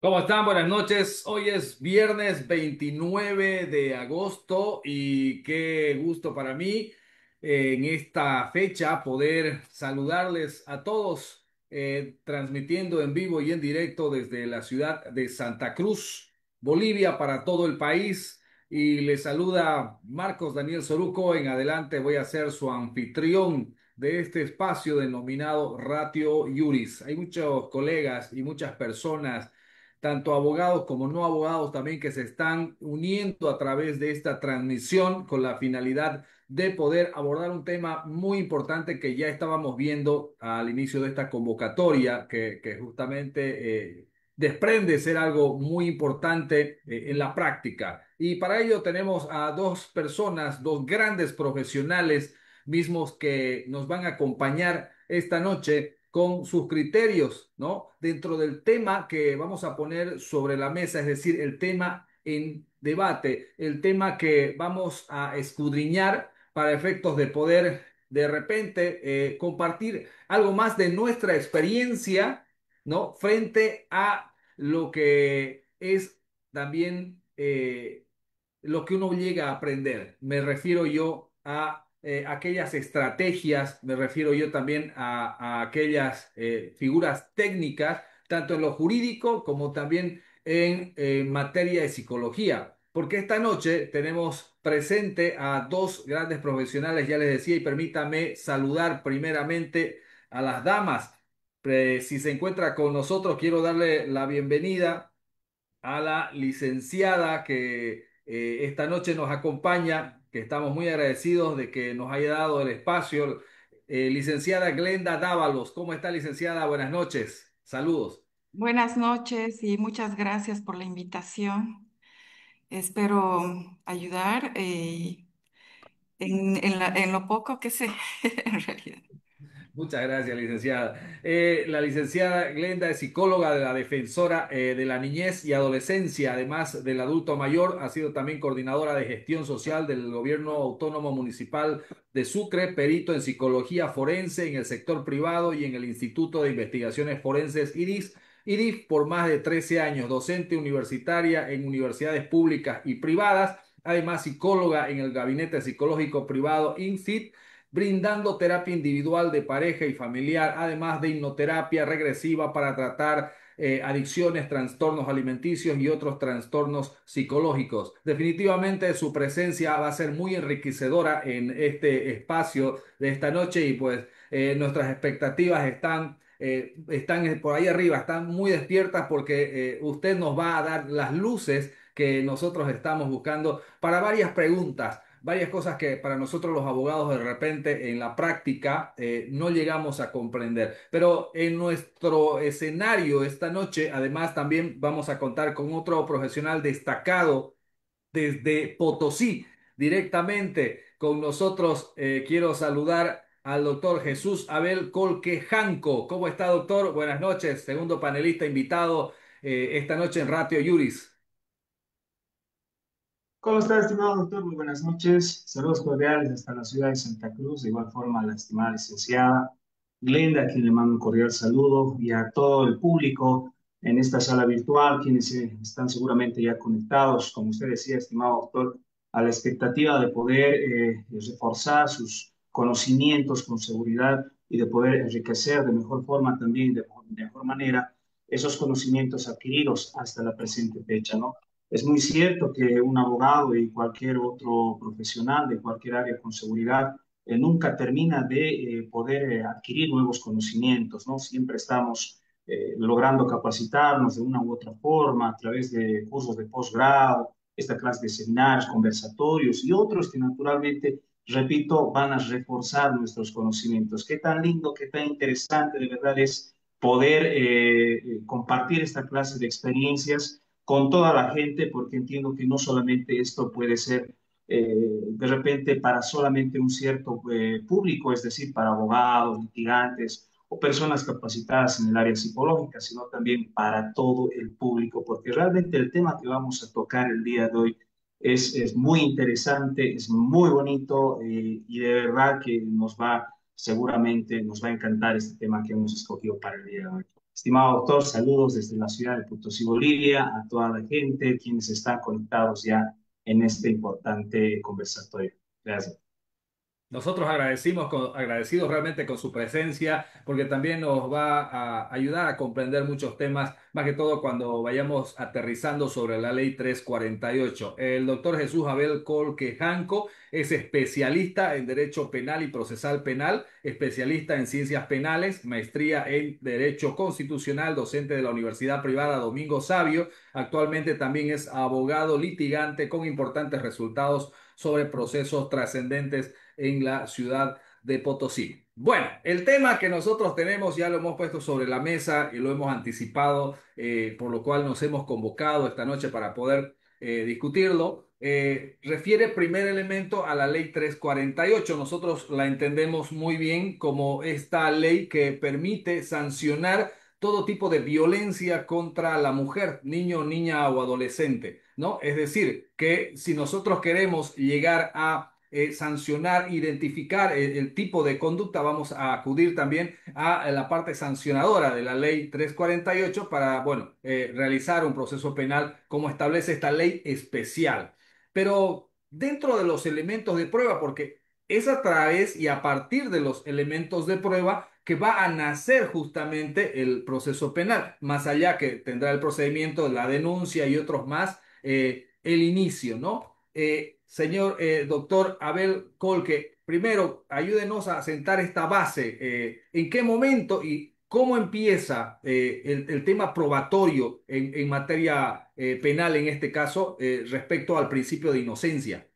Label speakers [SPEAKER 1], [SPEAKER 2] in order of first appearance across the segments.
[SPEAKER 1] ¿Cómo están? Buenas noches. Hoy es viernes 29 de agosto y qué gusto para mí en esta fecha poder saludarles a todos transmitiendo en vivo y en directo desde la ciudad de Santa Cruz, Bolivia, para todo el país. Y les saluda Marcos Daniel Soruco. En adelante voy a ser su anfitrión de este espacio denominado Ratio Iuris. Hay muchos colegas y muchas personas, tanto abogados como no abogados también, que se están uniendo a través de esta transmisión con la finalidad de poder abordar un tema muy importante que ya estábamos viendo al inicio de esta convocatoria, que justamente desprende ser algo muy importante en la práctica. Y para ello tenemos a dos personas, dos grandes profesionales mismos que nos van a acompañar esta noche con sus criterios, ¿no? Dentro del tema que vamos a poner sobre la mesa, es decir, el tema en debate, el tema que vamos a escudriñar para efectos de poder de repente compartir algo más de nuestra experiencia, ¿no? Frente a lo que es también lo que uno llega a aprender. Me refiero yo a aquellas estrategias, me refiero yo también a aquellas figuras técnicas, tanto en lo jurídico como también en materia de psicología. Porque esta noche tenemos presente a dos grandes profesionales, ya les decía, y permítame saludar primeramente a las damas. Si se encuentra con nosotros, quiero darle la bienvenida a la licenciada que esta noche nos acompaña, que estamos muy agradecidos de que nos haya dado el espacio. Licenciada Glenda Dávalos, ¿cómo está, licenciada? Buenas noches, saludos.
[SPEAKER 2] Buenas noches y muchas gracias por la invitación. Espero ayudar en lo poco que sé, en realidad.
[SPEAKER 1] Muchas gracias, licenciada. La licenciada Glenda es psicóloga de la Defensora de la Niñez y Adolescencia, además del adulto mayor. Ha sido también coordinadora de gestión social del Gobierno Autónomo Municipal de Sucre, perito en psicología forense en el sector privado y en el Instituto de Investigaciones Forenses IDIF por más de 13 años, docente universitaria en universidades públicas y privadas, además psicóloga en el Gabinete Psicológico Privado INSIT, brindando terapia individual de pareja y familiar, además de hipnoterapia regresiva para tratar adicciones, trastornos alimenticios y otros trastornos psicológicos. Definitivamente su presencia va a ser muy enriquecedora en este espacio de esta noche y pues nuestras expectativas están por ahí arriba, están muy despiertas porque usted nos va a dar las luces que nosotros estamos buscando para varias cosas que para nosotros los abogados de repente en la práctica no llegamos a comprender. Pero en nuestro escenario esta noche, además, también vamos a contar con otro profesional destacado desde Potosí. Directamente con nosotros quiero saludar al doctor Jesús Abel Colquejanco. ¿Cómo está, doctor? Buenas noches. Segundo panelista invitado esta noche en Ratio Juris.
[SPEAKER 3] ¿Cómo está, estimado doctor? Muy buenas noches. Saludos cordiales hasta la ciudad de Santa Cruz. De igual forma, a la estimada licenciada Glenda, a quien le mando un cordial saludo, y a todo el público en esta sala virtual, quienes están seguramente ya conectados, como usted decía, estimado doctor, a la expectativa de poder reforzar sus conocimientos con seguridad y de poder enriquecer de mejor forma también, de mejor manera, esos conocimientos adquiridos hasta la presente fecha, ¿no? Es muy cierto que un abogado y cualquier otro profesional de cualquier área con seguridad nunca termina de poder adquirir nuevos conocimientos, ¿no? Siempre estamos logrando capacitarnos de una u otra forma a través de cursos de posgrado, esta clase de seminarios, conversatorios y otros que naturalmente, repito, van a reforzar nuestros conocimientos. Qué tan lindo, qué tan interesante de verdad es poder compartir esta clase de experiencias con toda la gente, porque entiendo que no solamente esto puede ser de repente para solamente un cierto público, es decir, para abogados, litigantes o personas capacitadas en el área psicológica, sino también para todo el público, porque realmente el tema que vamos a tocar el día de hoy es muy interesante, es muy bonito y de verdad que seguramente nos va a encantar este tema que hemos escogido para el día de hoy. Estimado doctor, saludos desde la ciudad de Potosí, Bolivia, a toda la gente, quienes están conectados ya en este importante conversatorio. Gracias.
[SPEAKER 1] Nosotros agradecidos realmente con su presencia, porque también nos va a ayudar a comprender muchos temas, más que todo cuando vayamos aterrizando sobre la ley 348. El doctor Jesús Abel Colque Janco es especialista en Derecho Penal y Procesal Penal, especialista en Ciencias Penales, maestría en Derecho Constitucional, docente de la Universidad Privada Domingo Savio. Actualmente también es abogado litigante con importantes resultados sobre procesos trascendentes en la ciudad de Potosí. Bueno, el tema que nosotros tenemos ya lo hemos puesto sobre la mesa y lo hemos anticipado, por lo cual nos hemos convocado esta noche para poder discutirlo. Refiere primer elemento a la ley 348. Nosotros la entendemos muy bien como esta ley que permite sancionar todo tipo de violencia contra la mujer, niño, niña o adolescente, ¿no? Es decir, que si nosotros queremos llegar a sancionar, identificar el tipo de conducta, vamos a acudir también a la parte sancionadora de la ley 348 para, bueno, realizar un proceso penal como establece esta ley especial. Pero dentro de los elementos de prueba, porque es a través y a partir de los elementos de prueba que va a nacer justamente el proceso penal, más allá que tendrá el procedimiento, la denuncia y otros más, el inicio, ¿no? Señor doctor Abel Colque, primero ayúdenos a sentar esta base. ¿En qué momento y cómo empieza el tema probatorio en materia penal, en este caso, respecto al principio de inocencia?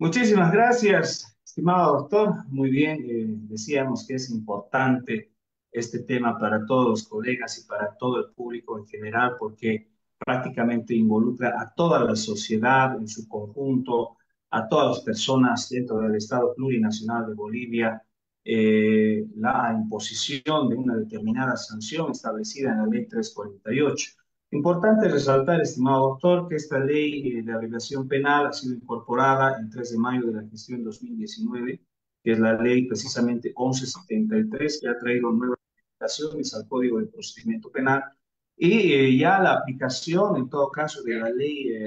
[SPEAKER 3] Muchísimas gracias, estimado doctor. Muy bien, decíamos que es importante este tema para todos los colegas y para todo el público en general, porque prácticamente involucra a toda la sociedad en su conjunto, a todas las personas dentro del Estado plurinacional de Bolivia, la imposición de una determinada sanción establecida en la Ley 348. Importante resaltar, estimado doctor, que esta ley de abreviación penal ha sido incorporada el 3 de mayo de la gestión 2019, que es la ley precisamente 1173, que ha traído nuevas modificaciones al Código de Procedimiento Penal y ya la aplicación, en todo caso, de la ley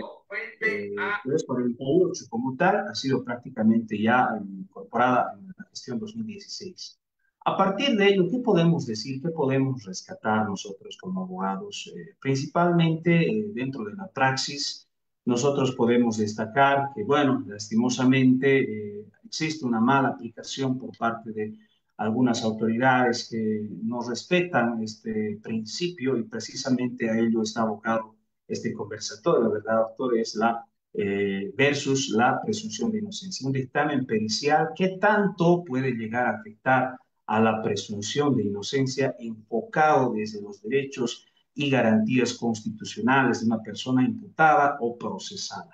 [SPEAKER 3] 348 como tal ha sido prácticamente ya incorporada en la gestión 2016. A partir de ello, ¿qué podemos decir? ¿Qué podemos rescatar nosotros como abogados? Principalmente dentro de la praxis, nosotros podemos destacar que, bueno, lastimosamente existe una mala aplicación por parte de algunas autoridades que no respetan este principio y precisamente a ello está abocado este conversatorio, ¿verdad, doctor? Es la versus la presunción de inocencia. Un dictamen pericial, ¿qué tanto puede llegar a afectar a la presunción de inocencia enfocado desde los derechos y garantías constitucionales de una persona imputada o procesada?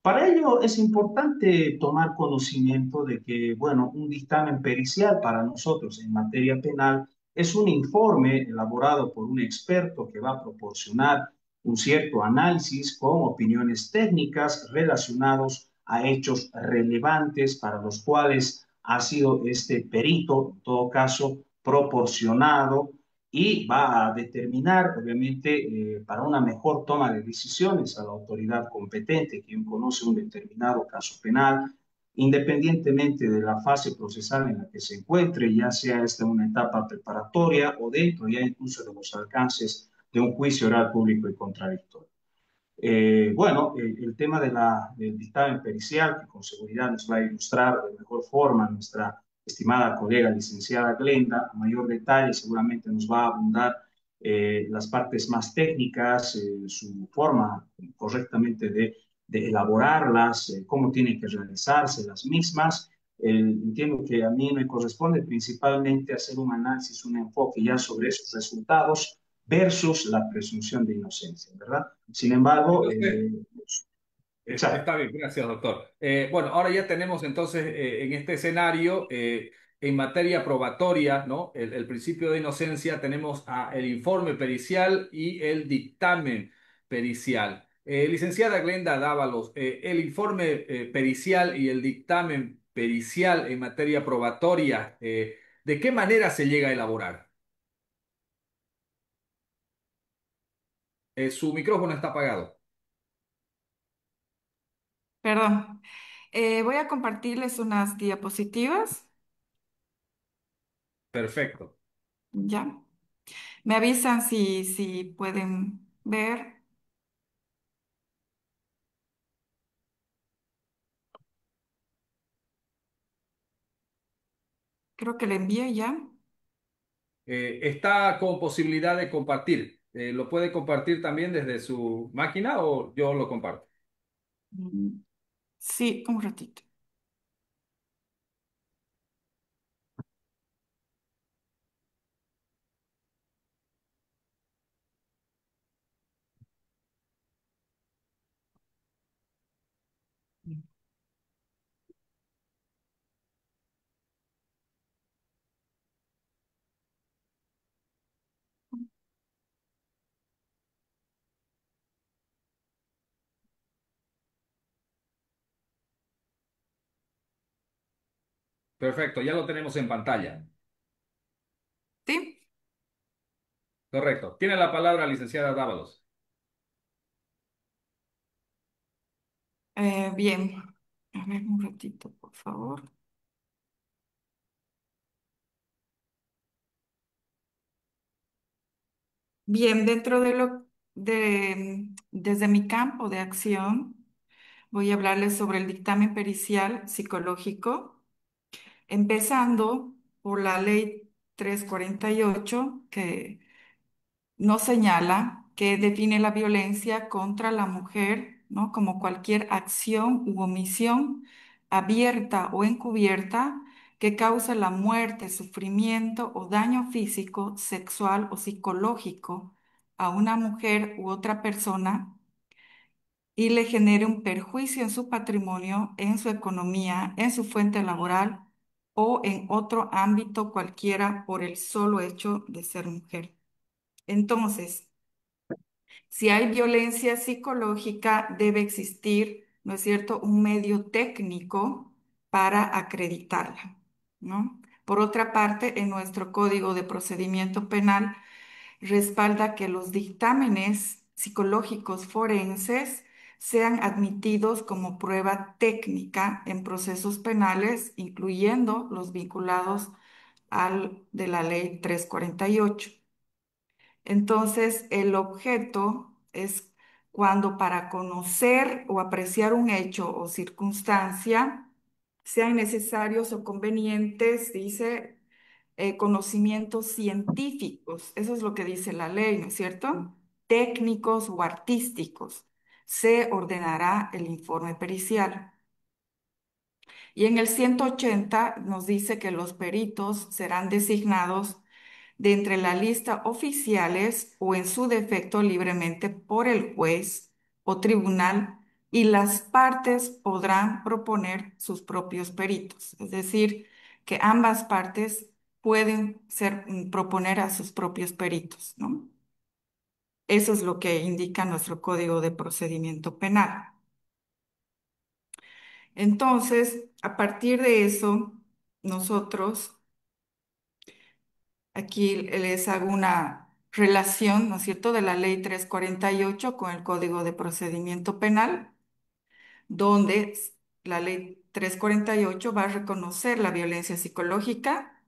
[SPEAKER 3] Para ello es importante tomar conocimiento de que, bueno, un dictamen pericial para nosotros en materia penal es un informe elaborado por un experto que va a proporcionar un cierto análisis con opiniones técnicas relacionados a hechos relevantes para los cuales ha sido este perito, en todo caso, proporcionado y va a determinar, obviamente, para una mejor toma de decisiones a la autoridad competente, quien conoce un determinado caso penal, independientemente de la fase procesal en la que se encuentre, ya sea esta una etapa preparatoria o dentro ya incluso de los alcances de un juicio oral público y contradictorio. Bueno, el tema del dictamen pericial, que con seguridad nos va a ilustrar de mejor forma nuestra estimada colega licenciada Glenda, a mayor detalle seguramente nos va a abundar las partes más técnicas, su forma correctamente de elaborarlas, cómo tienen que realizarse las mismas. Entiendo que a mí me corresponde principalmente hacer un análisis, un enfoque ya sobre esos resultados versus la presunción de inocencia, ¿verdad? Sin embargo,
[SPEAKER 1] Entonces,
[SPEAKER 3] exacto.
[SPEAKER 1] está bien, gracias, doctor. Bueno, ahora ya tenemos entonces en este escenario, en materia probatoria, ¿no? El principio de inocencia, tenemos el informe pericial y el dictamen pericial. Licenciada Glenda Dávalos, el informe pericial y el dictamen pericial en materia probatoria, ¿de qué manera se llega a elaborar? Su micrófono está apagado.
[SPEAKER 2] Perdón. Voy a compartirles unas diapositivas.
[SPEAKER 1] Perfecto.
[SPEAKER 2] Ya. Me avisan si pueden ver. Creo que le envié ya.
[SPEAKER 1] Está con posibilidad de compartir. ¿Lo puede compartir también desde su máquina o yo lo comparto?
[SPEAKER 2] Mm, Sí, un ratito.
[SPEAKER 1] Perfecto, ya lo tenemos en pantalla.
[SPEAKER 2] ¿Sí?
[SPEAKER 1] Correcto. Tiene la palabra licenciada Dávalos.
[SPEAKER 2] Bien. A ver, un ratito, por favor. Bien, dentro de desde mi campo de acción, voy a hablarles sobre el dictamen pericial psicológico, empezando por la ley 348 que nos señala que define la violencia contra la mujer, ¿no? Como cualquier acción u omisión abierta o encubierta que cause la muerte, sufrimiento o daño físico, sexual o psicológico a una mujer u otra persona y le genere un perjuicio en su patrimonio, en su economía, en su fuente laboral o en otro ámbito cualquiera por el solo hecho de ser mujer. Entonces, si hay violencia psicológica, debe existir, ¿no es cierto?, un medio técnico para acreditarla, ¿no? Por otra parte, en nuestro Código de Procedimiento Penal respalda que los dictámenes psicológicos forenses sean admitidos como prueba técnica en procesos penales, incluyendo los vinculados al de la Ley 348. Entonces, el objeto es cuando para conocer o apreciar un hecho o circunstancia sean necesarios o convenientes, dice, conocimientos científicos. Eso es lo que dice la ley, ¿no es cierto? Técnicos o artísticos. Se ordenará el informe pericial. Y en el 180 nos dice que los peritos serán designados de entre la lista oficiales o en su defecto libremente por el juez o tribunal y las partes podrán proponer sus propios peritos. Es decir, que ambas partes pueden proponer a sus propios peritos, ¿no? Eso es lo que indica nuestro Código de Procedimiento Penal. Entonces, a partir de eso, nosotros aquí les hago una relación, ¿no es cierto?, de la Ley 348 con el Código de Procedimiento Penal, donde la Ley 348 va a reconocer la violencia psicológica,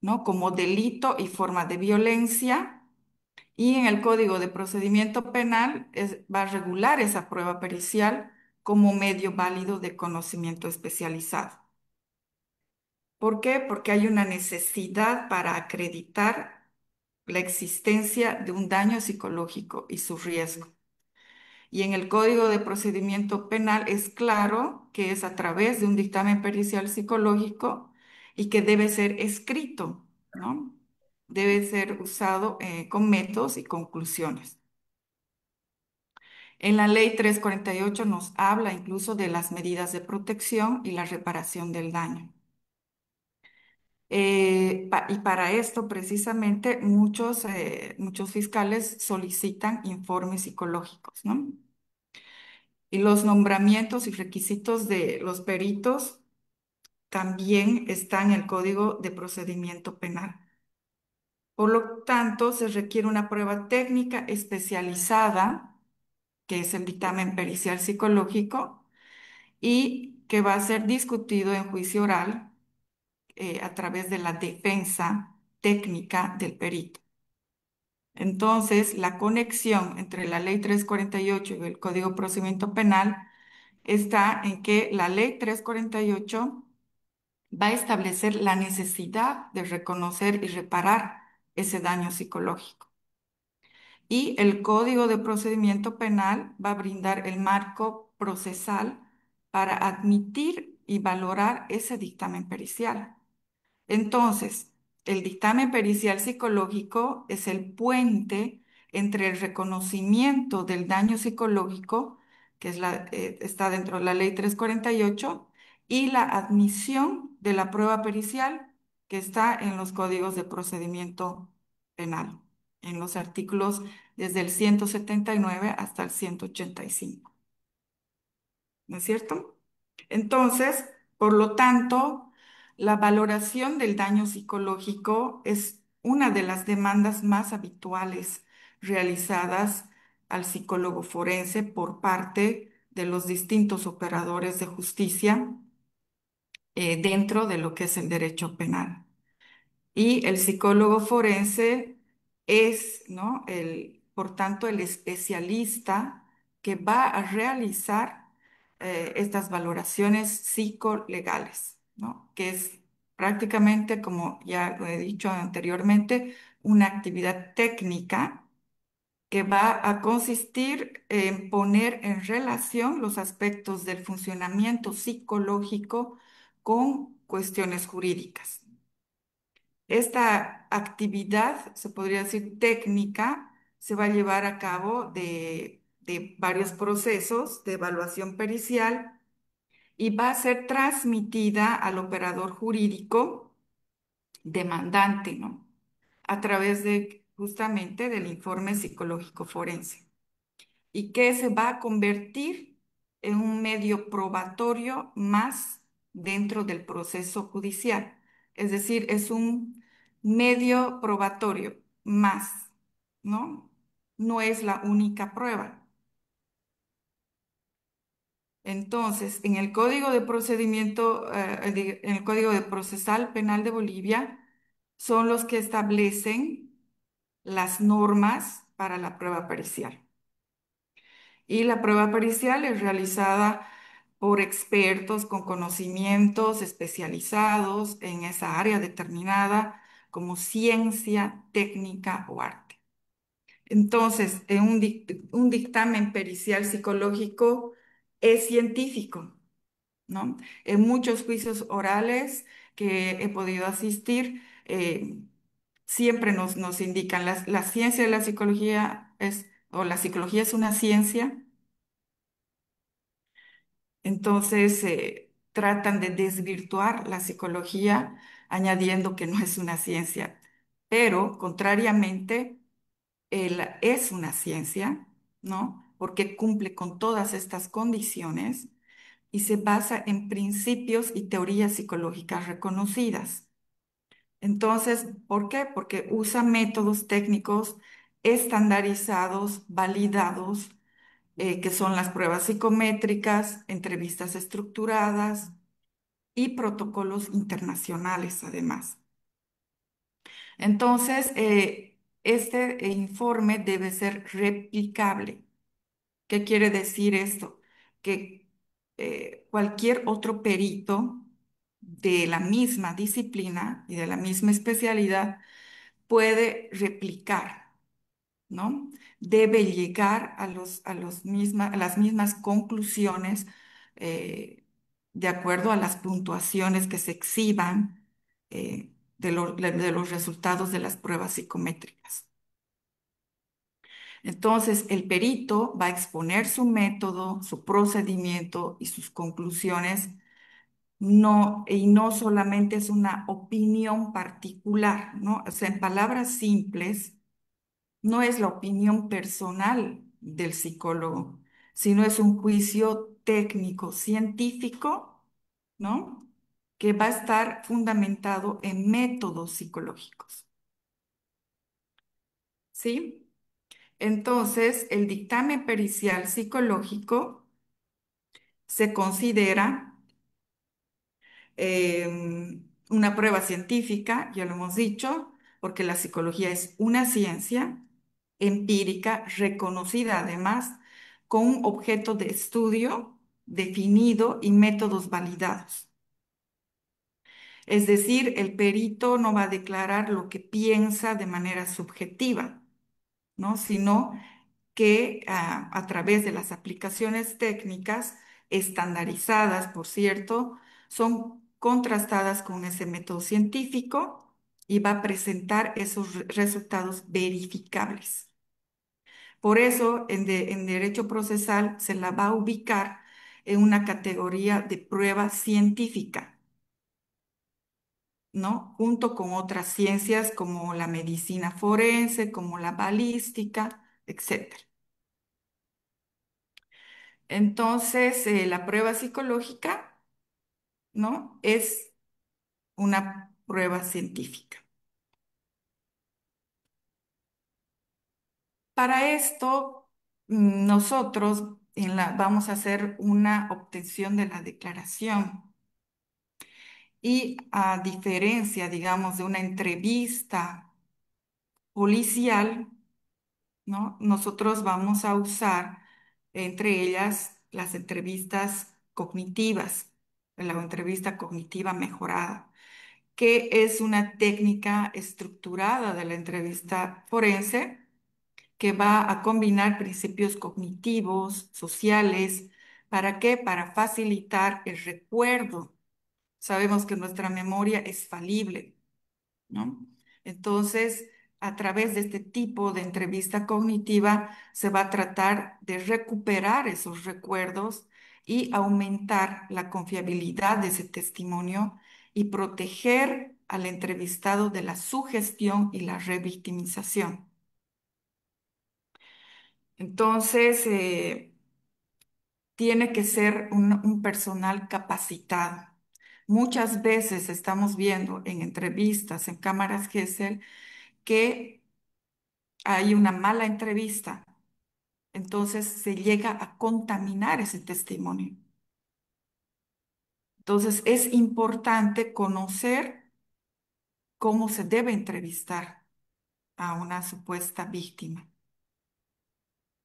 [SPEAKER 2] ¿no?, como delito y forma de violencia, y en el Código de Procedimiento Penal va a regular esa prueba pericial como medio válido de conocimiento especializado. ¿Por qué? Porque hay una necesidad para acreditar la existencia de un daño psicológico y su riesgo. Y en el Código de Procedimiento Penal es claro que es a través de un dictamen pericial psicológico y que debe ser escrito, ¿no? Debe ser usado con métodos y conclusiones. En la ley 348 nos habla incluso de las medidas de protección y la reparación del daño. Y para esto, precisamente, muchos fiscales solicitan informes psicológicos, ¿no? Y los nombramientos y requisitos de los peritos también están en el Código de Procedimiento Penal. Por lo tanto, se requiere una prueba técnica especializada, que es el dictamen pericial psicológico, y que va a ser discutido en juicio oral a través de la defensa técnica del perito. Entonces, la conexión entre la Ley 348 y el Código de Procedimiento Penal está en que la Ley 348 va a establecer la necesidad de reconocer y reparar ese daño psicológico. Y el Código de Procedimiento Penal va a brindar el marco procesal para admitir y valorar ese dictamen pericial. Entonces, el dictamen pericial psicológico es el puente entre el reconocimiento del daño psicológico, que es está dentro de la Ley 348, y la admisión de la prueba pericial, que está en los códigos de procedimiento penal, en los artículos desde el 179 hasta el 185. ¿No es cierto? Entonces, por lo tanto, la valoración del daño psicológico es una de las demandas más habituales realizadas al psicólogo forense por parte de los distintos operadores de justicia dentro de lo que es el derecho penal. Y el psicólogo forense es, ¿no? Por tanto, el especialista que va a realizar estas valoraciones psicolegales, ¿no? Que es prácticamente, como ya lo he dicho anteriormente, una actividad técnica que va a consistir en poner en relación los aspectos del funcionamiento psicológico con cuestiones jurídicas. Esta actividad, se podría decir técnica, se va a llevar a cabo de varios procesos de evaluación pericial y va a ser transmitida al operador jurídico demandante, ¿no? A través de justamente del informe psicológico forense y que se va a convertir en un medio probatorio más dentro del proceso judicial. Es decir, es un medio probatorio más, ¿no? No es la única prueba. Entonces, en el Código de Procedimiento, en el Código de Procesal Penal de Bolivia, son los que establecen las normas para la prueba pericial. Y la prueba pericial es realizada por expertos con conocimientos especializados en esa área determinada como ciencia, técnica o arte. Entonces, en un dictamen pericial psicológico es científico, ¿no? En muchos juicios orales que he podido asistir, siempre nos indican la ciencia de la psicología o la psicología es una ciencia. Entonces, tratan de desvirtuar la psicología añadiendo que no es una ciencia, pero contrariamente, es una ciencia, ¿no? Porque cumple con todas estas condiciones y se basa en principios y teorías psicológicas reconocidas. Entonces, ¿por qué? Porque usa métodos técnicos estandarizados, validados que son las pruebas psicométricas, entrevistas estructuradas y protocolos internacionales, además. Entonces, este informe debe ser replicable. ¿Qué quiere decir esto? Que cualquier otro perito de la misma disciplina y de la misma especialidad puede replicar, ¿no? Debe llegar a las mismas conclusiones de acuerdo a las puntuaciones que se exhiban de los resultados de las pruebas psicométricas. Entonces, el perito va a exponer su método, su procedimiento y sus conclusiones, y no solamente es una opinión particular, ¿no? O sea, en palabras simples, no es la opinión personal del psicólogo, sino es un juicio técnico, científico, ¿no? Que va a estar fundamentado en métodos psicológicos. ¿sí? Entonces, el dictamen pericial psicológico se considera una prueba científica, ya lo hemos dicho, porque la psicología es una ciencia empírica reconocida además con un objeto de estudio definido y métodos validados. Es decir, el perito no va a declarar lo que piensa de manera subjetiva, ¿no? Sino que a través de las aplicaciones técnicas estandarizadas, por cierto, son contrastadas con ese método científico y va a presentar esos resultados verificables. Por eso, en derecho procesal se la va a ubicar en una categoría de prueba científica, ¿no? Junto con otras ciencias como la medicina forense, como la balística, etcétera. Entonces, la prueba psicológica, ¿no? Es una prueba científica. Para esto, nosotros vamos a hacer una obtención de la declaración y a diferencia, digamos, de una entrevista policial, ¿no? Nosotros vamos a usar entre ellas las entrevistas cognitivas, la entrevista cognitiva mejorada, que es una técnica estructurada de la entrevista forense que va a combinar principios cognitivos, sociales. ¿Para qué? Para facilitar el recuerdo. Sabemos que nuestra memoria es falible, ¿no? Entonces, a través de este tipo de entrevista cognitiva se va a tratar de recuperar esos recuerdos y aumentar la confiabilidad de ese testimonio y proteger al entrevistado de la sugestión y la revictimización. Entonces, tiene que ser un personal capacitado. Muchas veces estamos viendo en entrevistas, en cámaras Gesell, que hay una mala entrevista, entonces se llega a contaminar ese testimonio. Entonces es importante conocer cómo se debe entrevistar a una supuesta víctima.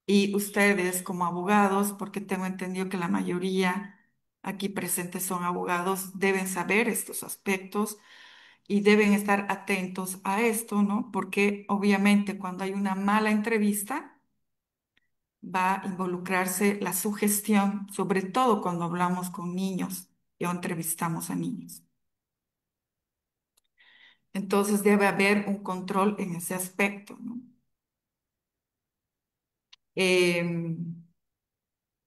[SPEAKER 2] Y ustedes como abogados, porque tengo entendido que la mayoría aquí presentes son abogados, deben saber estos aspectos y deben estar atentos a esto, ¿no? Porque obviamente cuando hay una mala entrevista, va a involucrarse la sugestión, sobre todo cuando hablamos con niños o entrevistamos a niños. Entonces debe haber un control en ese aspecto, ¿no?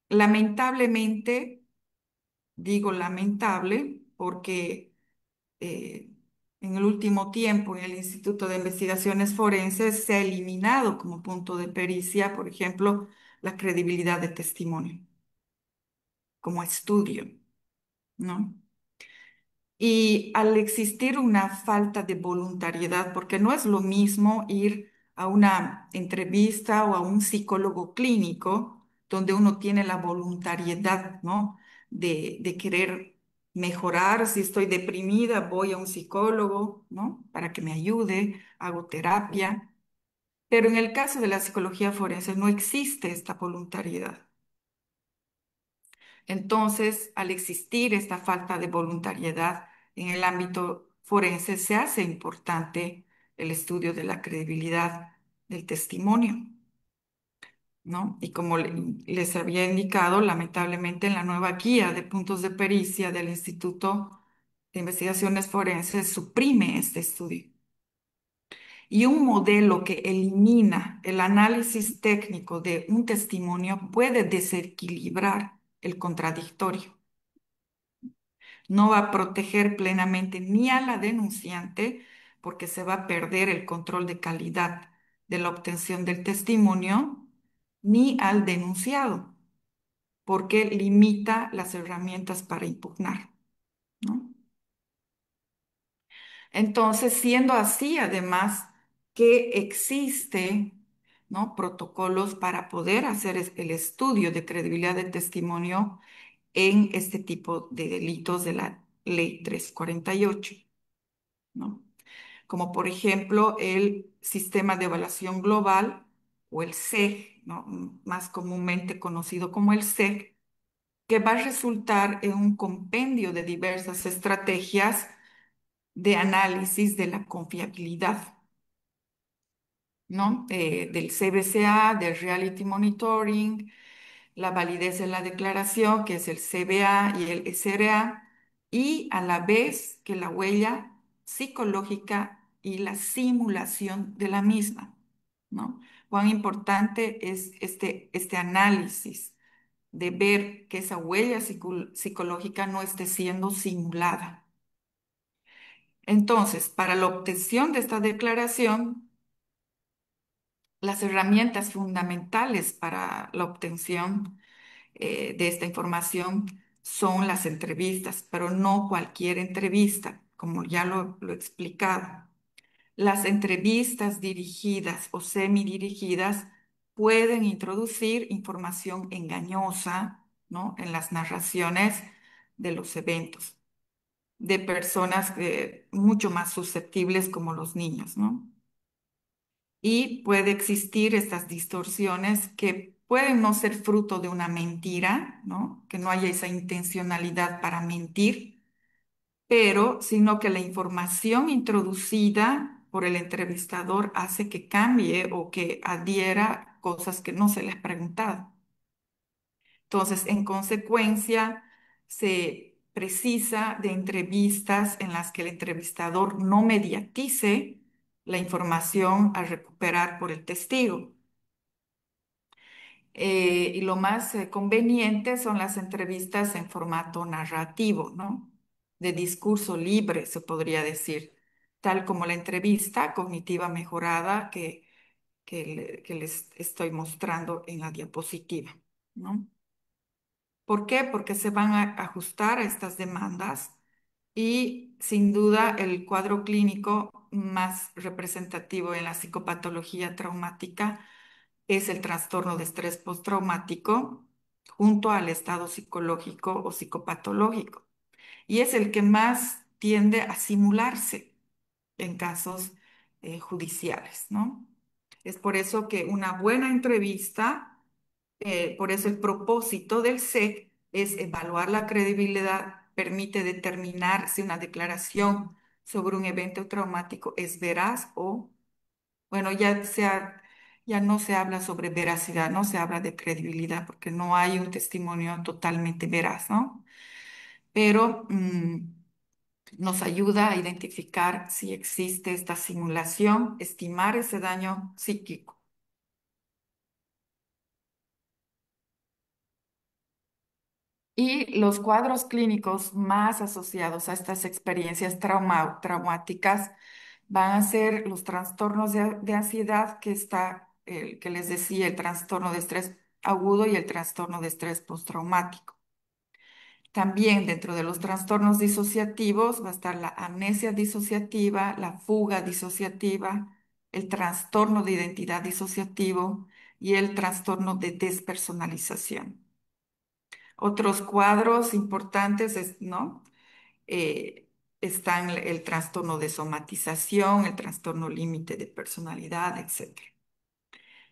[SPEAKER 2] Lamentablemente, digo lamentable porque eh, en el último tiempo en el Instituto de Investigaciones Forenses se ha eliminado como punto de pericia, por ejemplo, la credibilidad de testimonio como estudio, ¿no? Y al existir una falta de voluntariedad, porque no es lo mismo ir a una entrevista o a un psicólogo clínico donde uno tiene la voluntariedad, ¿no? De querer mejorar. Si estoy deprimida, voy a un psicólogo, ¿no? Para que me ayude, hago terapia. Pero en el caso de la psicología forense no existe esta voluntariedad. Entonces, al existir esta falta de voluntariedad en el ámbito forense, se hace importante el estudio de la credibilidad del testimonio, ¿no? Y como les había indicado, lamentablemente en la nueva guía de puntos de pericia del Instituto de Investigaciones Forenses suprime este estudio. Y un modelo que elimina el análisis técnico de un testimonio puede desequilibrar el contradictorio. No va a proteger plenamente ni a la denunciante porque se va a perder el control de calidad de la obtención del testimonio, ni al denunciado porque limita las herramientas para impugnar, ¿no? Entonces, siendo así, además, que existe ¿no? Protocolos para poder hacer el estudio de credibilidad del testimonio en este tipo de delitos de la Ley 348, ¿no? Como por ejemplo el Sistema de Evaluación Global o el SEG, ¿no? Más comúnmente conocido como el SEG, que va a resultar en un compendio de diversas estrategias de análisis de la confiabilidad, ¿no? Del CBCA, del Reality Monitoring, la validez de la declaración, que es el CBA y el SRA, y a la vez que la huella psicológica y la simulación de la misma, ¿no? Cuán importante es este análisis de ver que esa huella psicológica no esté siendo simulada. Entonces, para la obtención de esta declaración, las herramientas fundamentales para la obtención de esta información son las entrevistas, pero no cualquier entrevista, como ya lo he explicado. Las entrevistas dirigidas o semidirigidas pueden introducir información engañosa, ¿no? En las narraciones de los eventos de personas mucho más susceptibles como los niños, ¿no? Y puede existir estas distorsiones que pueden no ser fruto de una mentira, ¿no? Que no haya esa intencionalidad para mentir, pero sino que la información introducida por el entrevistador hace que cambie o que adhiera cosas que no se les ha preguntado. Entonces, en consecuencia, se precisa de entrevistas en las que el entrevistador no mediatice la información a recuperar por el testigo. Y lo más conveniente son las entrevistas en formato narrativo, ¿no? De discurso libre, se podría decir, tal como la entrevista cognitiva mejorada que les estoy mostrando en la diapositiva, ¿no? ¿Por qué? Porque se van a ajustar a estas demandas y sin duda el cuadro clínico más representativo en la psicopatología traumática es el trastorno de estrés postraumático junto al estado psicológico o psicopatológico. Y es el que más tiende a simularse en casos judiciales, ¿no? Es por eso que una buena entrevista, por eso el propósito del SEC es evaluar la credibilidad, permite determinar si una declaración sobre un evento traumático es veraz o, bueno, ya no se habla sobre veracidad, no se habla de credibilidad porque no hay un testimonio totalmente veraz, ¿no? Pero nos ayuda a identificar si existe esta simulación, estimar ese daño psíquico. Y los cuadros clínicos más asociados a estas experiencias traumáticas van a ser los trastornos de ansiedad, que está, el que les decía, el trastorno de estrés agudo y el trastorno de estrés postraumático. También dentro de los trastornos disociativos va a estar la amnesia disociativa, la fuga disociativa, el trastorno de identidad disociativo y el trastorno de despersonalización. Otros cuadros importantes, ¿no? Eh, Están el trastorno de somatización, el trastorno límite de personalidad, etc.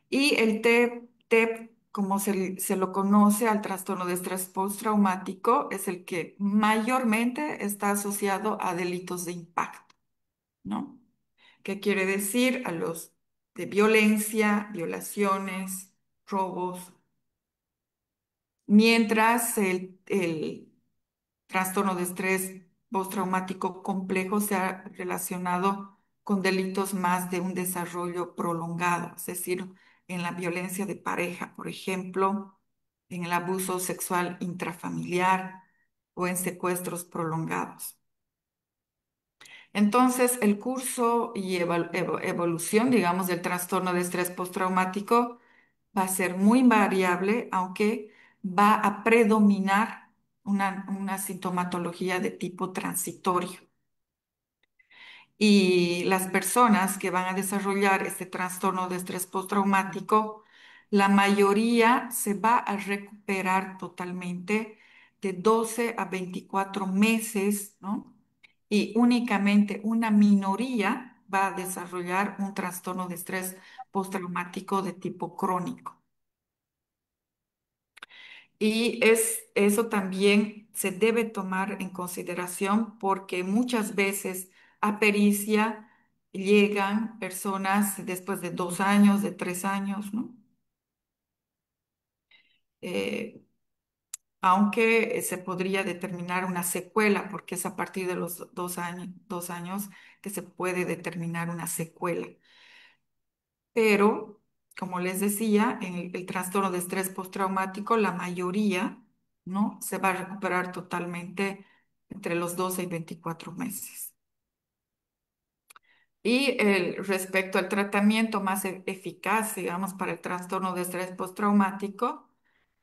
[SPEAKER 2] Y el TEP, como se lo conoce al trastorno de estrés postraumático, es el que mayormente está asociado a delitos de impacto, ¿no? ¿Qué quiere decir? A los de violencia, violaciones, robos, mientras el trastorno de estrés postraumático complejo se ha relacionado con delitos más de un desarrollo prolongado, es decir, en la violencia de pareja, por ejemplo, en el abuso sexual intrafamiliar o en secuestros prolongados. Entonces, el curso y evolución, digamos, del trastorno de estrés postraumático va a ser muy variable, aunque va a predominar una sintomatología de tipo transitorio. Y las personas que van a desarrollar este trastorno de estrés postraumático, la mayoría se va a recuperar totalmente de 12 a 24 meses, ¿no? Y únicamente una minoría va a desarrollar un trastorno de estrés postraumático de tipo crónico. Y eso también se debe tomar en consideración porque muchas veces a pericia llegan personas después de 2 años, de 3 años, ¿no? Eh, Aunque se podría determinar una secuela, porque es a partir de los 2 años que se puede determinar una secuela. Pero, como les decía, en el trastorno de estrés postraumático, la mayoría, ¿no? Se va a recuperar totalmente entre los 12 y 24 meses. Y respecto al tratamiento más eficaz, digamos, para el trastorno de estrés postraumático,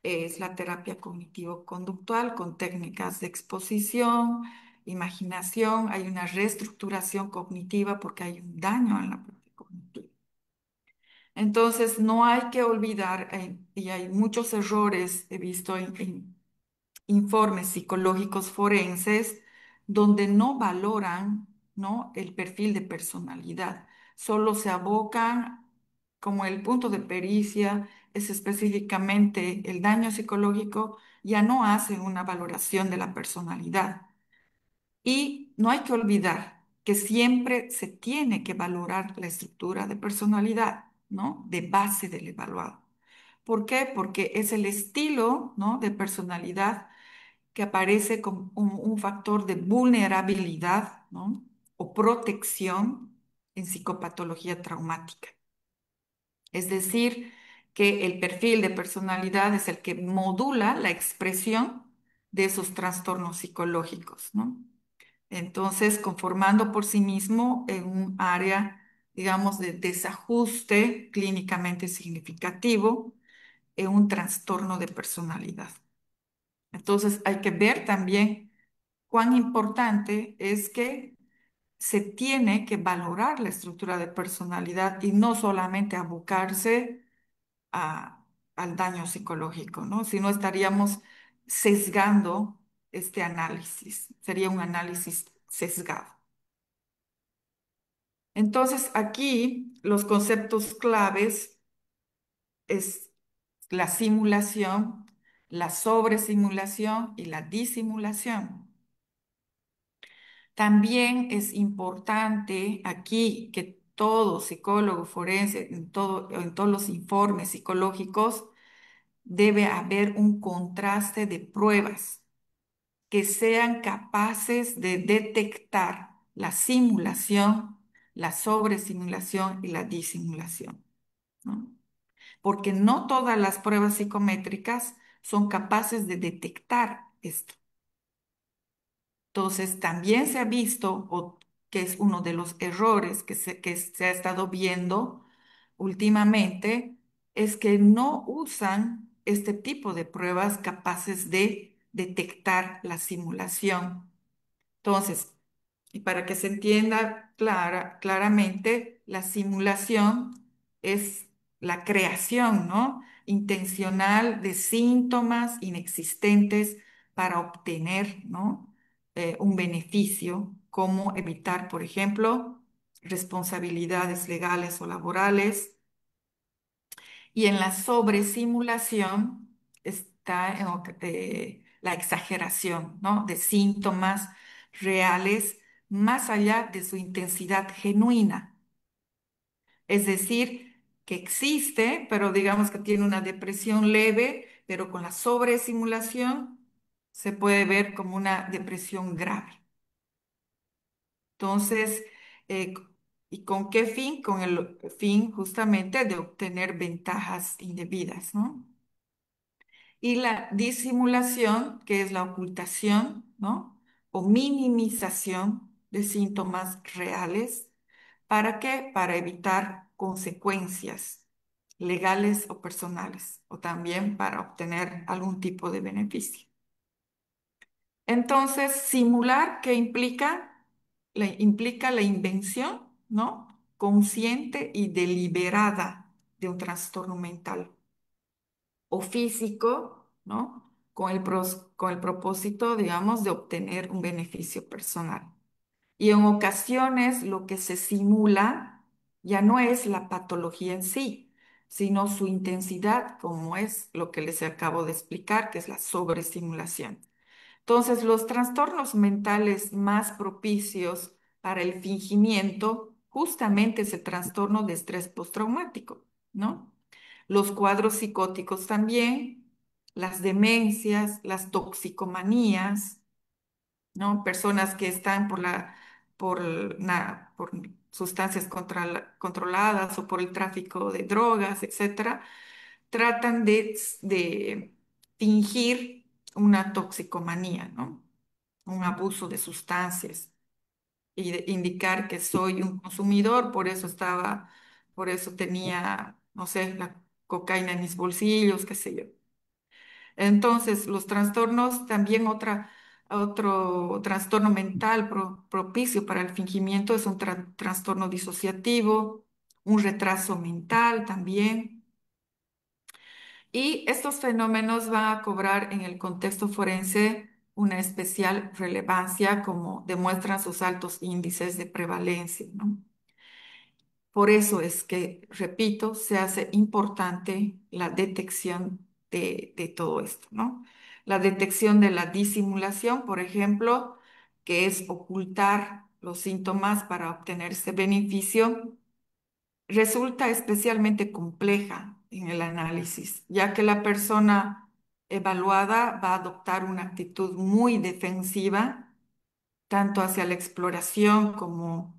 [SPEAKER 2] es la terapia cognitivo-conductual con técnicas de exposición, imaginación, hay una reestructuración cognitiva porque hay un daño en la parte cognitiva. Entonces, no hay que olvidar, y hay muchos errores, he visto en informes psicológicos forenses, donde no valoran, ¿no? El perfil de personalidad. Solo se abocan, como el punto de pericia es específicamente el daño psicológico, ya no hacen una valoración de la personalidad. Y no hay que olvidar que siempre se tiene que valorar la estructura de personalidad, ¿no? De base del evaluado. ¿Por qué? Porque es el estilo, ¿no? De personalidad que aparece como un factor de vulnerabilidad, ¿no? O protección en psicopatología traumática. Es decir, que el perfil de personalidad es el que modula la expresión de esos trastornos psicológicos, ¿no? Entonces, conformando por sí mismo en un área, digamos, de desajuste clínicamente significativo en un trastorno de personalidad. Entonces, hay que ver también cuán importante es que se tiene que valorar la estructura de personalidad y no solamente abocarse a- al daño psicológico, ¿no? Si no estaríamos sesgando este análisis, sería un análisis sesgado. Entonces, aquí los conceptos claves es la simulación, la sobresimulación y la disimulación. También es importante aquí que todo psicólogo forense, en todos los informes psicológicos, debe haber un contraste de pruebas que sean capaces de detectar la simulación, la sobresimulación y la disimulación, ¿no? Porque no todas las pruebas psicométricas son capaces de detectar esto. Entonces, también se ha visto, o que es uno de los errores que se ha estado viendo últimamente, es que no usan este tipo de pruebas capaces de detectar la simulación. Entonces, y para que se entienda claramente, la simulación es la creación, ¿no? Intencional de síntomas inexistentes para obtener, ¿no? Un beneficio, como evitar, por ejemplo, responsabilidades legales o laborales, y en la sobresimulación está la exageración, ¿no? De síntomas reales más allá de su intensidad genuina. Es decir, que existe, pero digamos que tiene una depresión leve, pero con la sobresimulación se puede ver como una depresión grave. Entonces, ¿y con qué fin? Con el fin justamente de obtener ventajas indebidas, ¿no? Y la disimulación, que es la ocultación, ¿no? O minimización de síntomas reales. ¿Para qué? Para evitar consecuencias legales o personales, o también para obtener algún tipo de beneficio. Entonces, simular, ¿qué implica? implica la invención, ¿no? Consciente y deliberada de un trastorno mental o físico, ¿no? Con el propósito, digamos, de obtener un beneficio personal. Y en ocasiones lo que se simula ya no es la patología en sí, sino su intensidad, como es lo que les acabo de explicar, que es la sobreestimulación. Entonces, los trastornos mentales más propicios para el fingimiento justamente es el trastorno de estrés postraumático, ¿no? Los cuadros psicóticos también, las demencias, las toxicomanías, ¿no? Personas que están por sustancias controladas o por el tráfico de drogas, etcétera, tratan de fingir una toxicomanía, ¿no? Un abuso de sustancias y de indicar que soy un consumidor, por eso tenía, no sé, la cocaína en mis bolsillos, qué sé yo. Entonces, los trastornos, también otro trastorno mental propicio para el fingimiento es un trastorno disociativo, un retraso mental también. Y estos fenómenos van a cobrar en el contexto forense una especial relevancia, como demuestran sus altos índices de prevalencia, ¿no? Por eso es que, repito, se hace importante la detección de todo esto, ¿no? La detección de la disimulación, por ejemplo, que es ocultar los síntomas para obtener ese beneficio, resulta especialmente compleja en el análisis, ya que la persona evaluada va a adoptar una actitud muy defensiva, tanto hacia la exploración como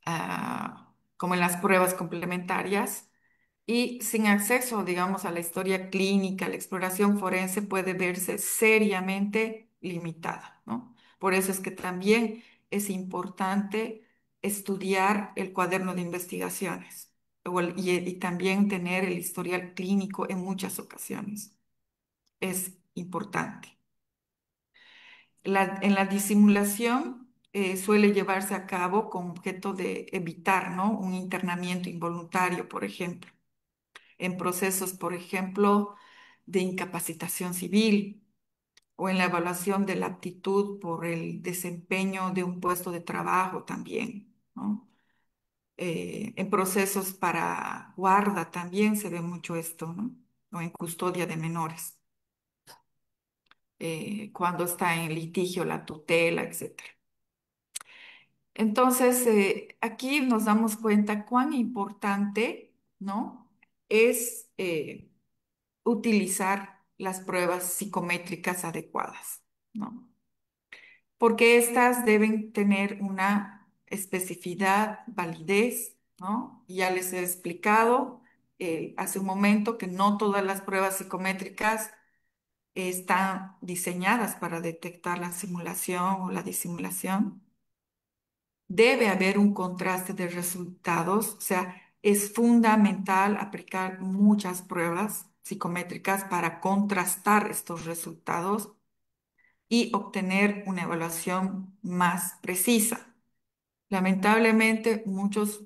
[SPEAKER 2] en las pruebas complementarias. Y sin acceso, digamos, a la historia clínica, la exploración forense puede verse seriamente limitada, ¿no? Por eso es que también es importante estudiar el cuaderno de investigaciones y también tener el historial clínico en muchas ocasiones. Es importante. En la disimulación suele llevarse a cabo con objeto de evitar, ¿no? Un internamiento involuntario, por ejemplo, en procesos, por ejemplo, de incapacitación civil o en la evaluación de la aptitud por el desempeño de un puesto de trabajo también, ¿no? En procesos para guarda también se ve mucho esto, ¿no? O en custodia de menores, cuando está en litigio la tutela, etcétera. Entonces, aquí nos damos cuenta cuán importante, ¿no? Es utilizar las pruebas psicométricas adecuadas, ¿no? Porque estas deben tener una especificidad, validez, ¿no? Ya les he explicado hace un momento que no todas las pruebas psicométricas están diseñadas para detectar la simulación o la disimulación. Debe haber un contraste de resultados, o sea, es fundamental aplicar muchas pruebas psicométricas para contrastar estos resultados y obtener una evaluación más precisa. Lamentablemente, muchos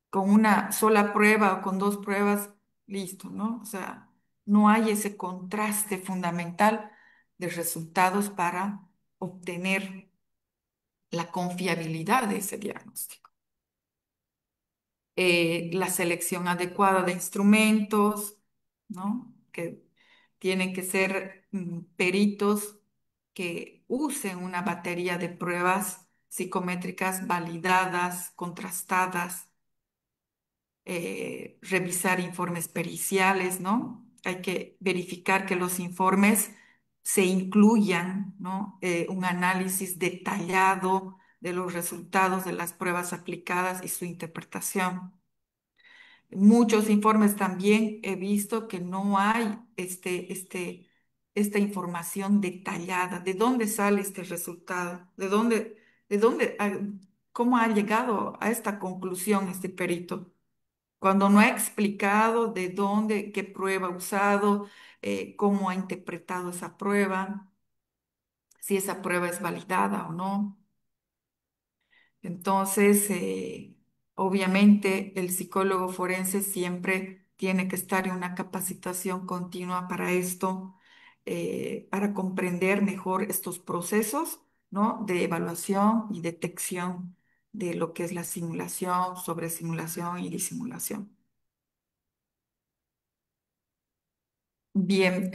[SPEAKER 2] con una sola prueba o con dos pruebas, listo, ¿no? O sea, no hay ese contraste fundamental de resultados para obtener la confiabilidad de ese diagnóstico. La selección adecuada de instrumentos, ¿no? Que tienen que ser peritos que usen una batería de pruebas psicométricas validadas, contrastadas, revisar informes periciales, ¿no? Hay que verificar que los informes se incluyan, ¿no? Un análisis detallado de los resultados de las pruebas aplicadas y su interpretación. Muchos informes también he visto que no hay esta información detallada. ¿De dónde sale este resultado? De dónde, cómo ha llegado a esta conclusión este perito? Cuando no ha explicado de dónde, qué prueba ha usado, cómo ha interpretado esa prueba. si esa prueba es validada o no. Entonces, obviamente, el psicólogo forense siempre tiene que estar en una capacitación continua para esto, para comprender mejor estos procesos, ¿no? De evaluación y detección de lo que es la simulación, sobresimulación y disimulación. Bien,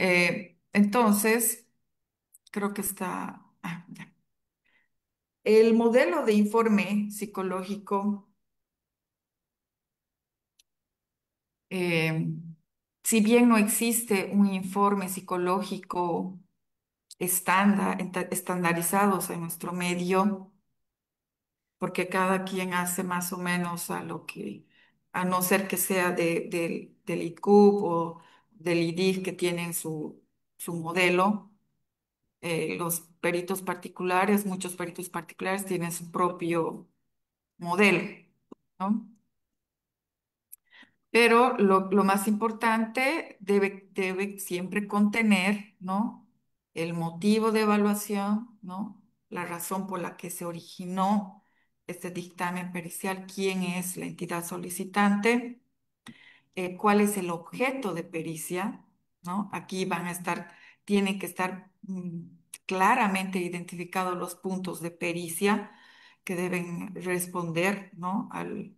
[SPEAKER 2] entonces, creo que está... ya. El modelo de informe psicológico, eh, si bien no existe un informe psicológico estandarizados en nuestro medio, porque cada quien hace más o menos a lo que, a no ser que sea del ICUB o del IDIF que tienen su modelo, los peritos particulares, muchos peritos particulares tienen su propio modelo, ¿no? Pero lo más importante debe siempre contener, ¿no? El motivo de evaluación, ¿no? La razón por la que se originó este dictamen pericial, quién es la entidad solicitante, cuál es el objeto de pericia, ¿no? Aquí van a estar, tienen que estar claramente identificados los puntos de pericia que deben responder, ¿no? Al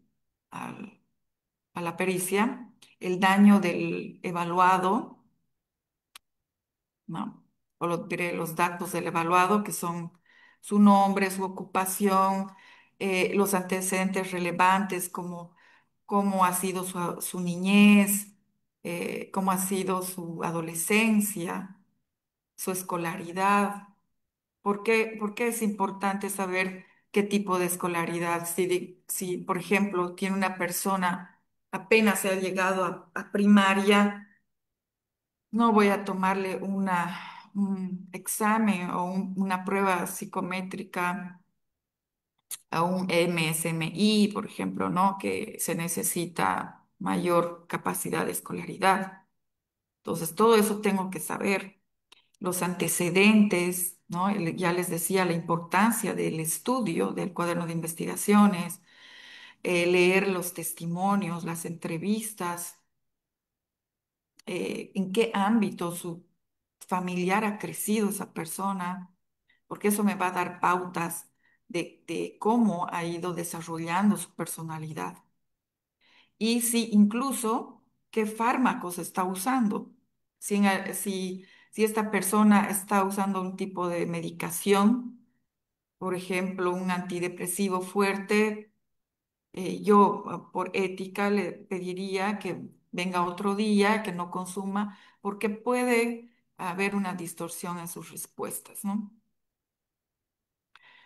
[SPEAKER 2] a la pericia, el daño del evaluado, ¿no? O diré los datos del evaluado, que son su nombre, su ocupación, los antecedentes relevantes, como cómo ha sido su niñez, cómo ha sido su adolescencia, su escolaridad. Por qué es importante saber qué tipo de escolaridad? Si, por ejemplo, tiene una persona apenas se ha llegado a primaria, no voy a tomarle un examen o una prueba psicométrica a un MSMI, por ejemplo, ¿no? Que se necesita mayor capacidad de escolaridad. Entonces, todo eso tengo que saber. Los antecedentes, ¿no? Ya les decía la importancia del estudio del cuaderno de investigaciones, leer los testimonios, las entrevistas, en qué ámbito su familiar ha crecido esa persona, porque eso me va a dar pautas de cómo ha ido desarrollando su personalidad. Y si incluso qué fármacos está usando. Si esta persona está usando un tipo de medicación, por ejemplo, un antidepresivo fuerte, yo por ética le pediría que venga otro día, que no consuma, porque puede haber una distorsión en sus respuestas, ¿no?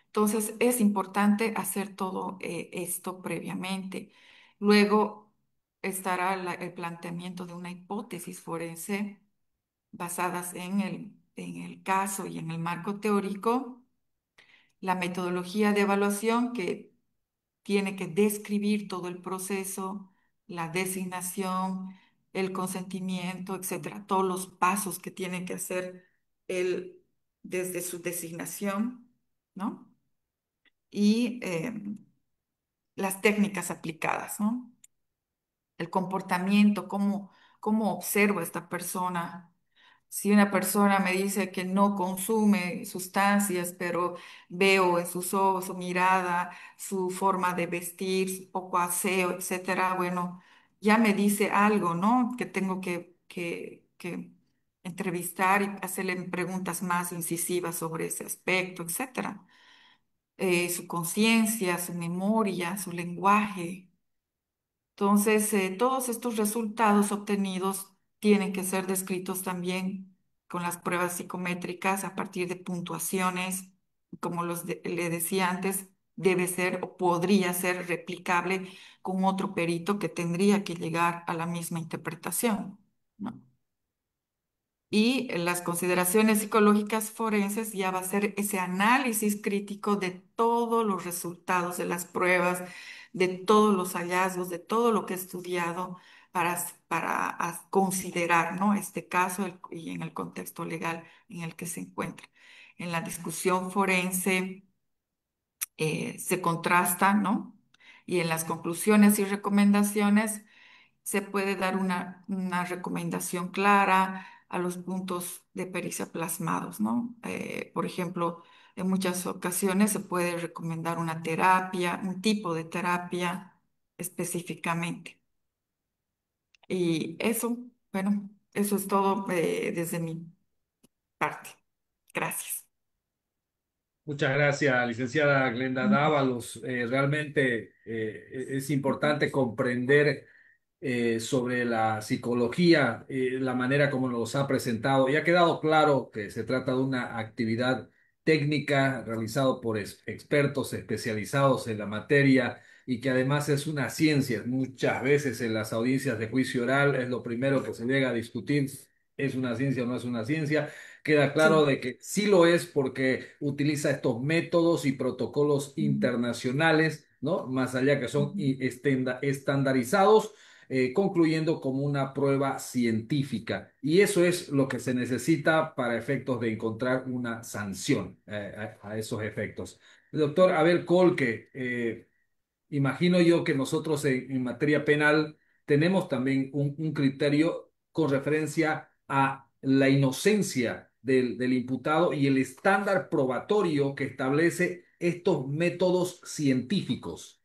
[SPEAKER 2] Entonces es importante hacer todo esto previamente. Luego estará el planteamiento de una hipótesis forense basadas en el caso y en el marco teórico, la metodología de evaluación que tiene que describir todo el proceso, la designación, el consentimiento, etcétera, todos los pasos que tiene que hacer él desde su designación, ¿no? Y las técnicas aplicadas, ¿no? El comportamiento, cómo observo a esta persona. Si una persona me dice que no consume sustancias, pero veo en sus ojos, su mirada, su forma de vestir, su poco aseo, etcétera, bueno, ya me dice algo, ¿no? Que tengo que entrevistar y hacerle preguntas más incisivas sobre ese aspecto, etcétera. Su conciencia, su memoria, su lenguaje. Entonces, todos estos resultados obtenidos tienen que ser descritos también con las pruebas psicométricas a partir de puntuaciones, como le decía antes, debe ser o podría ser replicable con otro perito que tendría que llegar a la misma interpretación, ¿no? Y las consideraciones psicológicas forenses ya va a ser ese análisis crítico de todos los resultados de las pruebas, de todos los hallazgos, de todo lo que he estudiado considerar, ¿no? Este caso y en el contexto legal en el que se encuentra. en la discusión forense se contrasta, ¿no? Y en las conclusiones y recomendaciones se puede dar una recomendación clara a los puntos de pericia plasmados, ¿no? Por ejemplo, en muchas ocasiones se puede recomendar una terapia, un tipo de terapia específicamente. Y eso, bueno, eso es todo desde mi parte. Gracias.
[SPEAKER 1] Muchas gracias, licenciada Glenda Dávalos. Realmente es importante comprender sobre la psicología, la manera como nos ha presentado. Y ha quedado claro que se trata de una actividad técnica realizada por expertos especializados en la materia y que además es una ciencia. Muchas veces en las audiencias de juicio oral es lo primero que se llega a discutir. ¿Es una ciencia o no es una ciencia? Queda claro
[SPEAKER 2] Sí.
[SPEAKER 1] de que sí lo es porque utiliza estos métodos y protocolos
[SPEAKER 2] Ujú,
[SPEAKER 1] internacionales, ¿no? Más allá que son
[SPEAKER 2] ujú.
[SPEAKER 1] estandarizados, concluyendo como una prueba científica. Y eso es lo que se necesita para efectos de encontrar una sanción a esos efectos. Doctor Abel Colque, imagino yo que nosotros en materia penal tenemos también un criterio con referencia a la inocencia del imputado y el estándar probatorio que establece estos métodos científicos.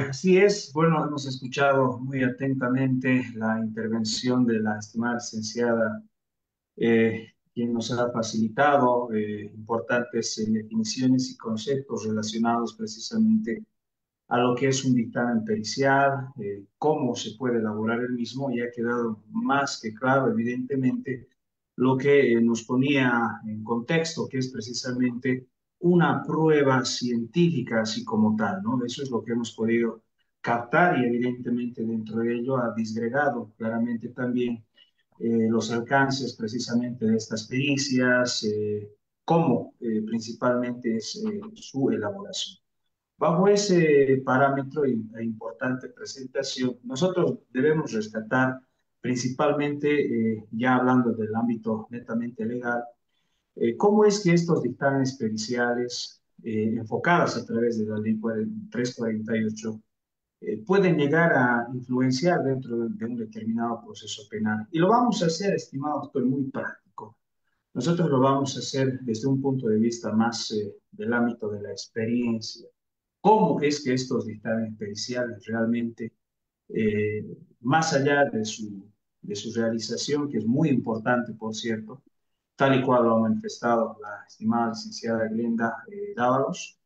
[SPEAKER 3] Así es, bueno, hemos escuchado muy atentamente la intervención de la estimada licenciada, quien nos ha facilitado importantes definiciones y conceptos relacionados precisamente a lo que es un dictamen pericial, cómo se puede elaborar el mismo, y ha quedado más que claro, evidentemente, lo que nos ponía en contexto, que es precisamente una prueba científica así como tal, ¿no? Eso es lo que hemos podido captar y evidentemente dentro de ello ha disgregado claramente también los alcances precisamente de estas pericias, cómo principalmente es su elaboración. Bajo ese parámetro e importante presentación, nosotros debemos rescatar principalmente, ya hablando del ámbito netamente legal, cómo es que estos dictámenes periciales, enfocados a través de la ley 348, pueden llegar a influenciar dentro de un determinado proceso penal. Y lo vamos a hacer, estimado doctor, muy práctico. Nosotros lo vamos a hacer desde un punto de vista más del ámbito de la experiencia. ¿Cómo es que estos dictámenes periciales realmente, eh, más allá de su realización, que es muy importante, por cierto, tal y cual lo ha manifestado la estimada licenciada Glenda Dávalos,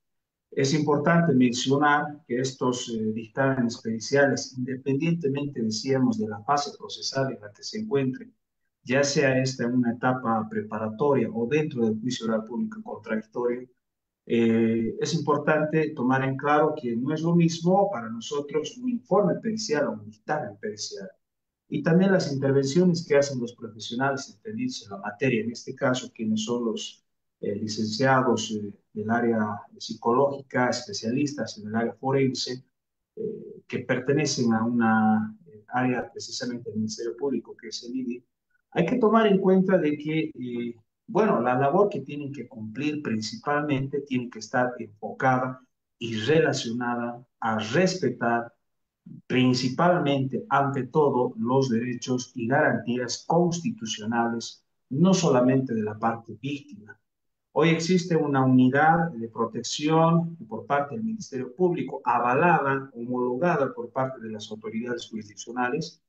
[SPEAKER 3] es importante mencionar que estos dictámenes periciales, independientemente, decíamos, de la fase procesal en la que se encuentren, ya sea esta en una etapa preparatoria o dentro del juicio oral público contradictorio, es importante tomar en claro que no es lo mismo para nosotros un informe pericial o un dictamen pericial. Y también las intervenciones que hacen los profesionales entendidos en la materia, en este caso, quienes son los licenciados del área psicológica, especialistas en el área forense, que pertenecen a una área precisamente del Ministerio Público, que es el IDI, hay que tomar en cuenta de que, bueno, la labor que tienen que cumplir principalmente tiene que estar enfocada y relacionada a respetar principalmente, ante todo, los derechos y garantías constitucionales, no solamente de la parte víctima. Hoy existe una unidad de protección por parte del Ministerio Público, avalada, homologada por parte de las autoridades jurisdiccionales,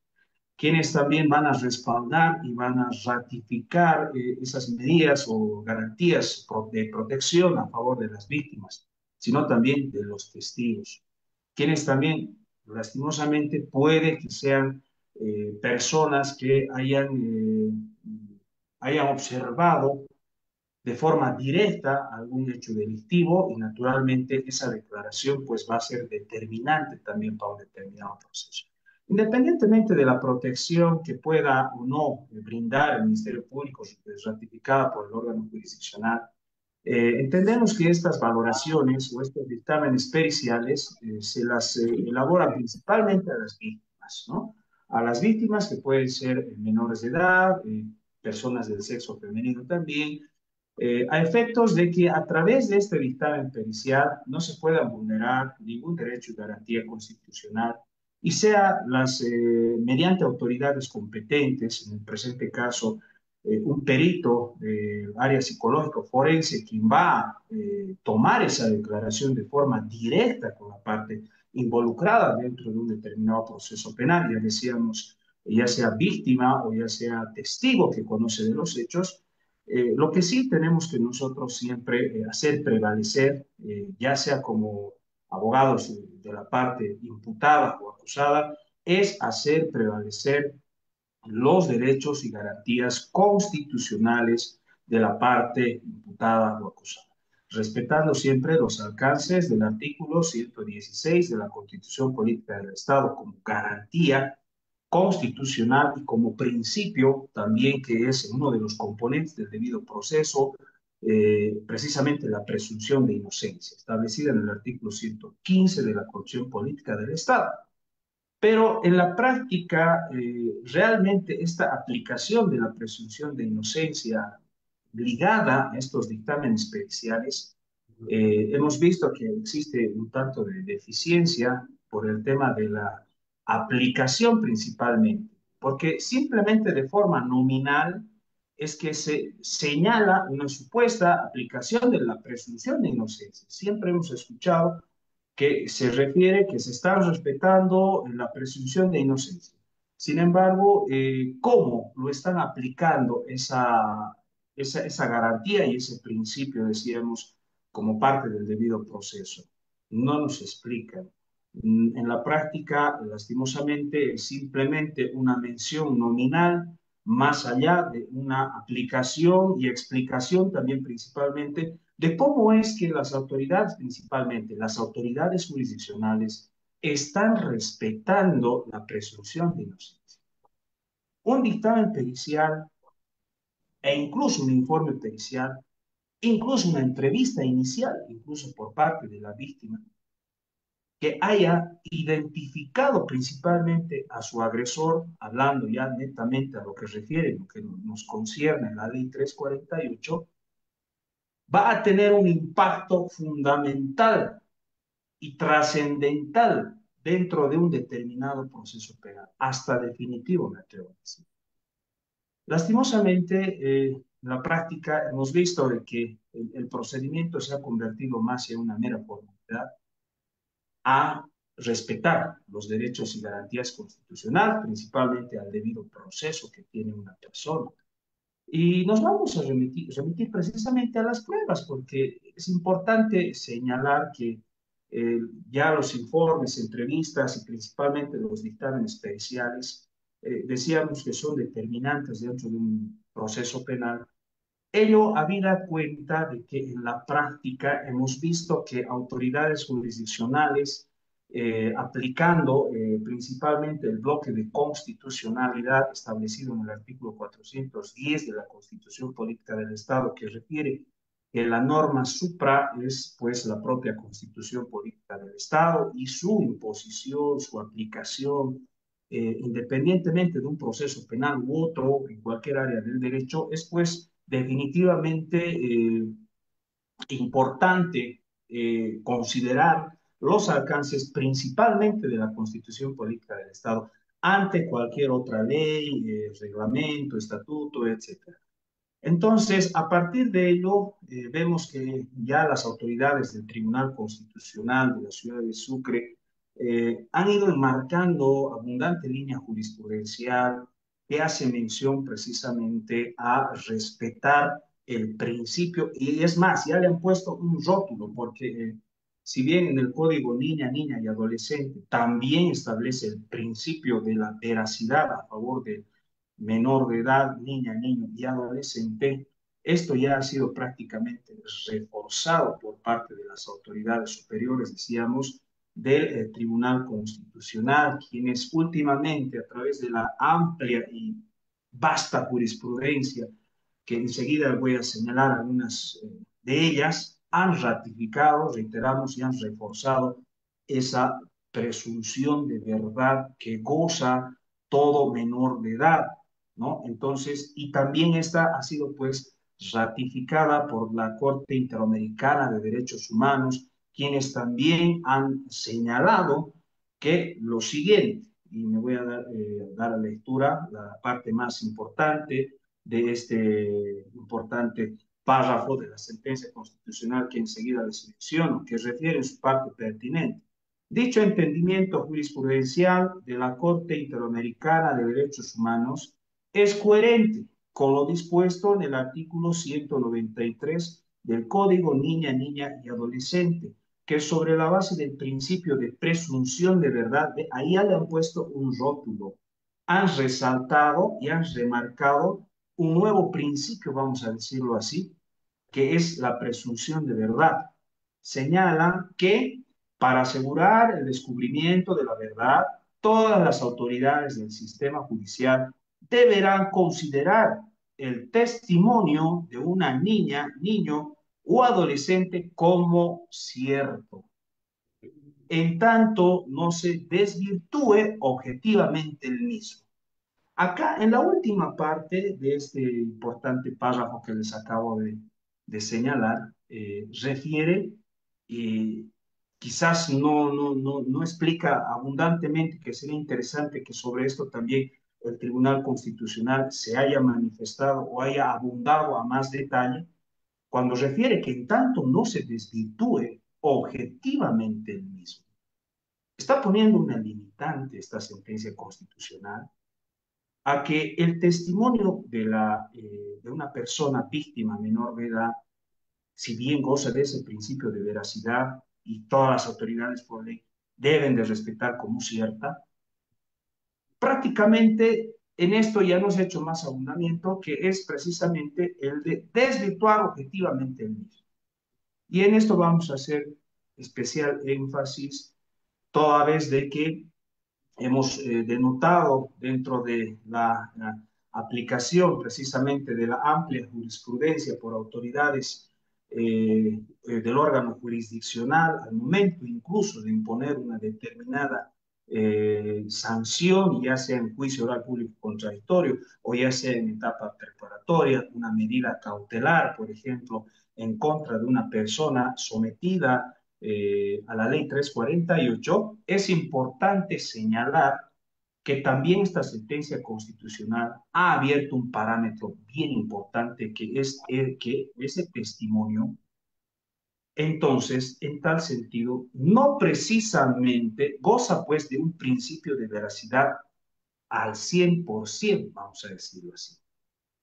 [SPEAKER 3] quienes también van a respaldar y van a ratificar esas medidas o garantías de protección a favor de las víctimas, sino también de los testigos, quienes también, lastimosamente, puede que sean personas que hayan observado de forma directa algún hecho delictivo, y naturalmente esa declaración pues va a ser determinante también para un determinado proceso. Independientemente de la protección que pueda o no brindar el Ministerio Público, ratificada por el órgano jurisdiccional, entendemos que estas valoraciones o estos dictámenes periciales se las elaboran principalmente a las víctimas, ¿no? A las víctimas que pueden ser menores de edad, personas del sexo femenino también, a efectos de que a través de este dictamen pericial no se pueda vulnerar ningún derecho y garantía constitucional y sea mediante autoridades competentes, en el presente caso, un perito del área psicológico forense quien va a tomar esa declaración de forma directa con la parte involucrada dentro de un determinado proceso penal, ya decíamos, ya sea víctima o ya sea testigo que conoce de los hechos. Lo que sí tenemos que nosotros siempre hacer prevalecer, ya sea como abogados de la parte imputada o acusada, es hacer prevalecer los derechos y garantías constitucionales de la parte imputada o acusada, respetando siempre los alcances del artículo 116 de la Constitución Política del Estado como garantía constitucional y como principio también que es uno de los componentes del debido proceso, precisamente la presunción de inocencia, establecida en el artículo 115 de la Constitución Política del Estado. Pero en la práctica, realmente esta aplicación de la presunción de inocencia ligada a estos dictámenes periciales, hemos visto que existe un tanto de deficiencia por el tema de la aplicación principalmente, porque simplemente de forma nominal es que se señala una supuesta aplicación de la presunción de inocencia. Siempre hemos escuchado que se refiere que se está respetando la presunción de inocencia. Sin embargo, ¿cómo lo están aplicando esa garantía y ese principio, decíamos, como parte del debido proceso? No nos explican. En la práctica, lastimosamente, es simplemente una mención nominal, más allá de una aplicación y explicación también principalmente de cómo es que las autoridades, principalmente las autoridades jurisdiccionales, están respetando la presunción de inocencia. Un dictamen pericial e incluso un informe pericial, incluso una entrevista inicial, incluso por parte de la víctima, que haya identificado principalmente a su agresor, hablando ya netamente a lo que refiere, lo que nos concierne la ley 348, va a tener un impacto fundamental y trascendental dentro de un determinado proceso penal, hasta definitivo, me atrevo a decir. Lastimosamente, en la práctica hemos visto de que el procedimiento se ha convertido más en una mera formalidad a respetar los derechos y garantías constitucionales, principalmente al debido proceso que tiene una persona. Y nos vamos a remitir precisamente a las pruebas, porque es importante señalar que ya los informes, entrevistas y principalmente los dictámenes periciales, decíamos que son determinantes dentro de un proceso penal. Ello habida cuenta de que en la práctica hemos visto que autoridades jurisdiccionales, aplicando principalmente el bloque de constitucionalidad establecido en el artículo 410 de la Constitución Política del Estado, que refiere que la norma supra es pues la propia Constitución Política del Estado y su imposición, su aplicación, independientemente de un proceso penal u otro, en cualquier área del derecho, es pues definitivamente importante considerar los alcances principalmente de la Constitución Política del Estado ante cualquier otra ley, reglamento, estatuto, etcétera. Entonces, a partir de ello, vemos que ya las autoridades del Tribunal Constitucional de la ciudad de Sucre han ido enmarcando abundante línea jurisprudencial que hace mención precisamente a respetar el principio, y es más, ya le han puesto un rótulo, porque si bien en el Código Niña, Niña y Adolescente también establece el principio de la veracidad a favor de menor de edad, niña, niño y adolescente, esto ya ha sido prácticamente reforzado por parte de las autoridades superiores, decíamos, del Tribunal Constitucional, quienes últimamente, a través de la amplia y vasta jurisprudencia, que enseguida voy a señalar algunas de ellas, han ratificado, reiteramos, y han reforzado esa presunción de verdad que goza todo menor de edad. ¿no? Entonces, y también esta ha sido pues ratificada por la Corte Interamericana de Derechos Humanos, quienes también han señalado que lo siguiente, y me voy a dar a lectura la parte más importante de este importante párrafo de la sentencia constitucional que enseguida les menciono, que refiere en su parte pertinente. Dicho entendimiento jurisprudencial de la Corte Interamericana de Derechos Humanos es coherente con lo dispuesto en el artículo 193 del Código Niña, Niña y Adolescente, que sobre la base del principio de presunción de verdad, ahí ya le han puesto un rótulo, han resaltado y han remarcado un nuevo principio, vamos a decirlo así, que es la presunción de verdad. Señala que para asegurar el descubrimiento de la verdad, todas las autoridades del sistema judicial deberán considerar el testimonio de una niña, niño o adolescente como cierto, en tanto no se desvirtúe objetivamente el mismo. Acá, en la última parte de este importante párrafo que les acabo de señalar, refiere, eh, quizás no explica abundantemente, que sería interesante que sobre esto también el Tribunal Constitucional se haya manifestado o haya abundado a más detalle, cuando refiere que en tanto no se desvirtúe objetivamente el mismo. Está poniendo una limitante esta sentencia constitucional a que el testimonio de una persona víctima menor de edad, si bien goza de ese principio de veracidad y todas las autoridades por ley deben de respetar como cierta, prácticamente en esto ya nos ha hecho más abundamiento, que es precisamente el de desvirtuar objetivamente el mismo. Y en esto vamos a hacer especial énfasis, toda vez de que hemos denotado dentro de la aplicación precisamente de la amplia jurisprudencia por autoridades del órgano jurisdiccional al momento incluso de imponer una determinada sanción, ya sea en juicio oral público contradictorio o ya sea en etapa preparatoria, una medida cautelar, por ejemplo, en contra de una persona sometida a la ley 348, es importante señalar que también esta sentencia constitucional ha abierto un parámetro bien importante, que es el que ese testimonio, entonces, en tal sentido, no precisamente goza pues de un principio de veracidad al 100%, vamos a decirlo así,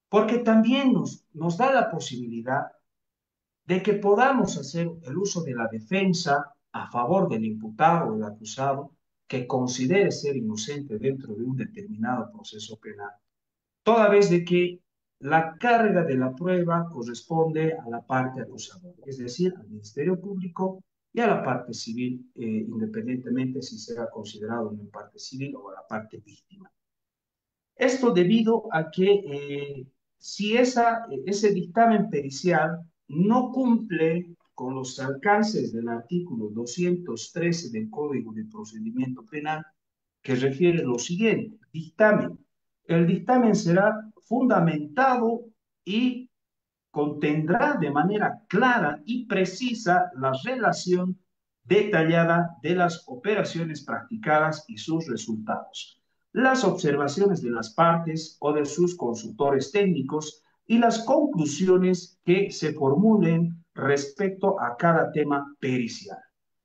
[SPEAKER 3] porque también nos da la posibilidad de que podamos hacer el uso de la defensa a favor del imputado o del acusado que considere ser inocente dentro de un determinado proceso penal, toda vez de que la carga de la prueba corresponde a la parte acusadora, es decir, al Ministerio Público y a la parte civil, independientemente si será considerado una parte civil o a la parte víctima. Esto debido a que si ese dictamen pericial no cumple con los alcances del artículo 213 del Código de Procedimiento Penal, que refiere lo siguiente, dictamen. El dictamen será fundamentado y contendrá de manera clara y precisa la relación detallada de las operaciones practicadas y sus resultados, las observaciones de las partes o de sus consultores técnicos y las conclusiones que se formulen respecto a cada tema pericial.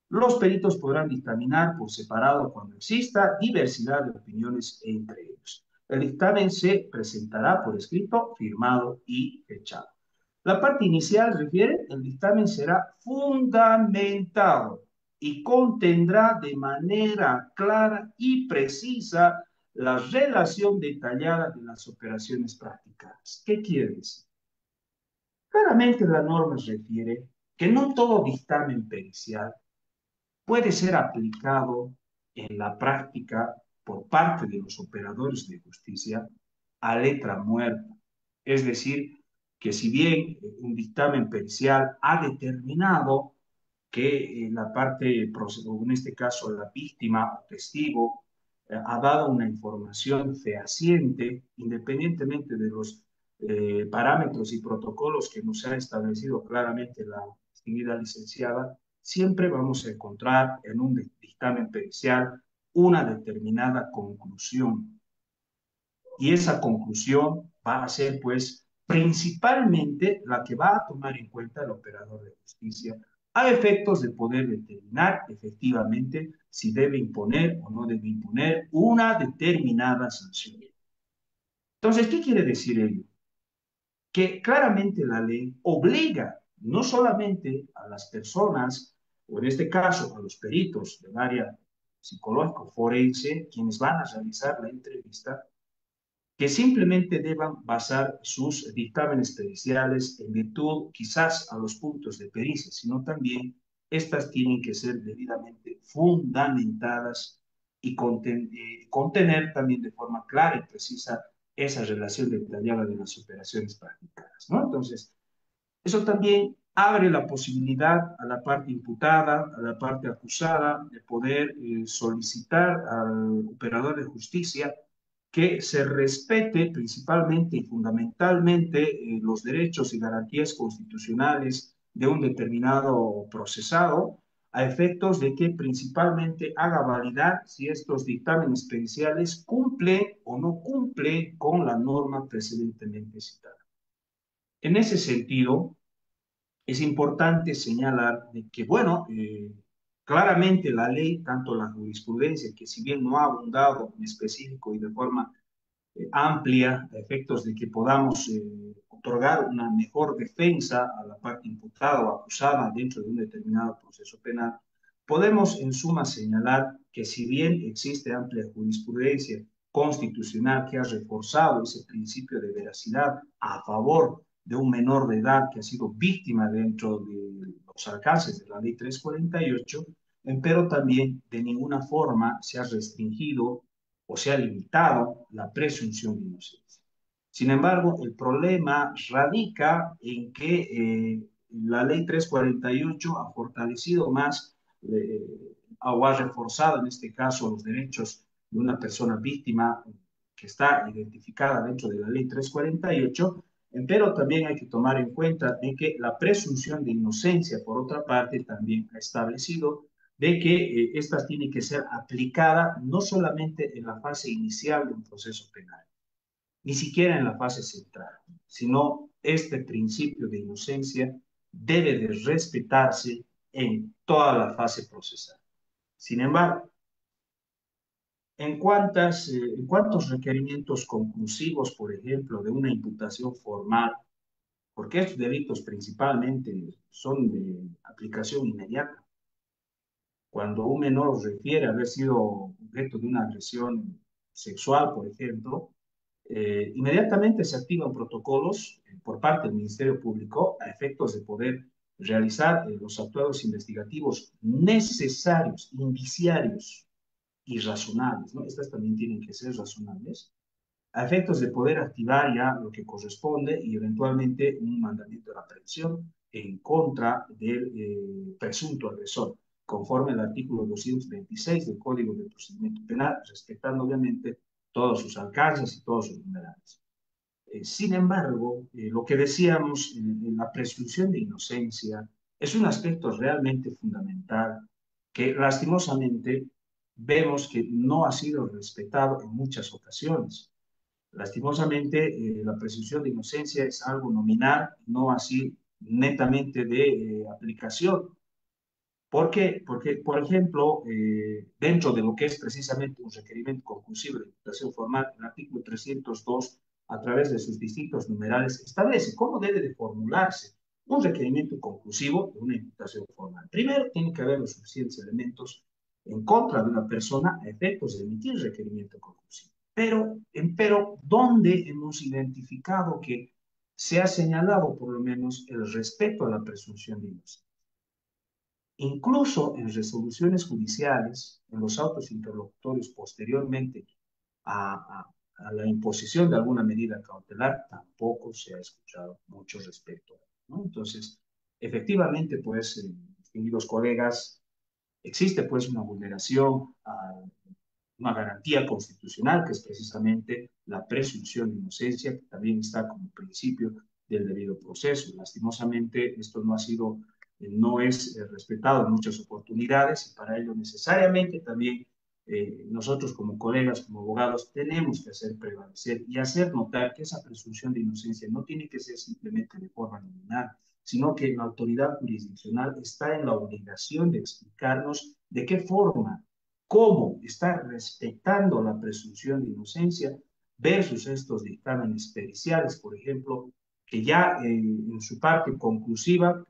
[SPEAKER 3] Los peritos podrán dictaminar por separado cuando exista diversidad de opiniones entre ellos. El dictamen se presentará por escrito, firmado y fechado. La parte inicial refiere, el dictamen será fundamentado y contendrá de manera clara y precisa la relación detallada de las operaciones practicadas. ¿Qué quiere decir? Claramente la norma refiere que no todo dictamen pericial puede ser aplicado en la práctica por parte de los operadores de justicia a letra muerta. Es decir, que si bien un dictamen pericial ha determinado que la parte, en este caso la víctima o testigo, ha dado una información fehaciente, independientemente de los parámetros y protocolos que nos ha establecido claramente la distinguida licenciada, siempre vamos a encontrar en un dictamen pericial una determinada conclusión. Y esa conclusión va a ser, pues, principalmente la que va a tomar en cuenta el operador de justicia a efectos de poder determinar efectivamente si debe imponer o no debe imponer una determinada sanción. Entonces, ¿qué quiere decir ello? Que claramente la ley obliga no solamente a las personas, o en este caso a los peritos del área psicológico forense, quienes van a realizar la entrevista, que simplemente deban basar sus dictámenes periciales en virtud quizás a los puntos de pericia, sino también estas tienen que ser debidamente fundamentadas y contener también de forma clara y precisa esa relación detallada de las operaciones practicadas, ¿no? Entonces, eso también abre la posibilidad a la parte imputada, a la parte acusada, de poder solicitar al operador de justicia que se respete principalmente y fundamentalmente los derechos y garantías constitucionales de un determinado procesado, a efectos de que principalmente haga validar si estos dictámenes periciales cumplen o no cumplen con la norma precedentemente citada. En ese sentido, es importante señalar de que, bueno, claramente la ley, tanto la jurisprudencia, que si bien no ha abundado en específico y de forma amplia, a efectos de que podamos otorgar una mejor defensa a la parte imputada o acusada dentro de un determinado proceso penal, podemos en suma señalar que si bien existe amplia jurisprudencia constitucional que ha reforzado ese principio de veracidad a favor de un menor de edad que ha sido víctima dentro de los alcances de la ley 348, pero también de ninguna forma se ha restringido o se ha limitado la presunción de inocencia. Sin embargo, el problema radica en que la ley 348 ha fortalecido más o ha reforzado en este caso los derechos de una persona víctima que está identificada dentro de la ley 348, pero también hay que tomar en cuenta de que la presunción de inocencia, por otra parte, también ha establecido de que estas tienen que ser aplicadas no solamente en la fase inicial de un proceso penal, ni siquiera en la fase central, sino este principio de inocencia debe de respetarse en toda la fase procesal. Sin embargo, en cuántos requerimientos conclusivos, por ejemplo, de una imputación formal, porque estos delitos principalmente son de aplicación inmediata, cuando un menor refiere haber sido objeto de una agresión sexual, por ejemplo, inmediatamente se activan protocolos por parte del Ministerio Público a efectos de poder realizar los actuados investigativos necesarios, indiciarios y razonables, ¿no? Estas también tienen que ser razonables, a efectos de poder activar ya lo que corresponde y eventualmente un mandamiento de aprehensión en contra del presunto agresor, conforme al artículo 226 del Código de Procedimiento Penal, respetando obviamente todos sus alcances y todos sus numerales. Sin embargo, lo que decíamos en la presunción de inocencia es un aspecto realmente fundamental que lastimosamente vemos que no ha sido respetado en muchas ocasiones. Lastimosamente, la presunción de inocencia es algo nominal, no así netamente de aplicación. ¿Por qué? Porque, por ejemplo, dentro de lo que es precisamente un requerimiento conclusivo de imputación formal, el artículo 302, a través de sus distintos numerales, establece cómo debe de formularse un requerimiento conclusivo de una imputación formal. Primero, tiene que haber los suficientes elementos en contra de una persona a efectos de emitir requerimiento conclusivo. Pero, ¿dónde hemos identificado que se ha señalado por lo menos el respeto a la presunción de inocencia? Incluso en resoluciones judiciales, en los autos interlocutorios posteriormente a, a la imposición de alguna medida cautelar, tampoco se ha escuchado mucho respecto, ¿no? Entonces, efectivamente, pues, distinguidos colegas, existe pues una vulneración una garantía constitucional, que es precisamente la presunción de inocencia, que también está como principio del debido proceso. Lastimosamente, esto no ha sido, no es respetado en muchas oportunidades y para ello necesariamente también nosotros como colegas, como abogados, tenemos que hacer prevalecer y hacer notar que esa presunción de inocencia no tiene que ser simplemente de forma nominal, sino que la autoridad jurisdiccional está en la obligación de explicarnos de qué forma, cómo está respetando la presunción de inocencia versus estos dictámenes periciales, por ejemplo, que ya en su parte conclusiva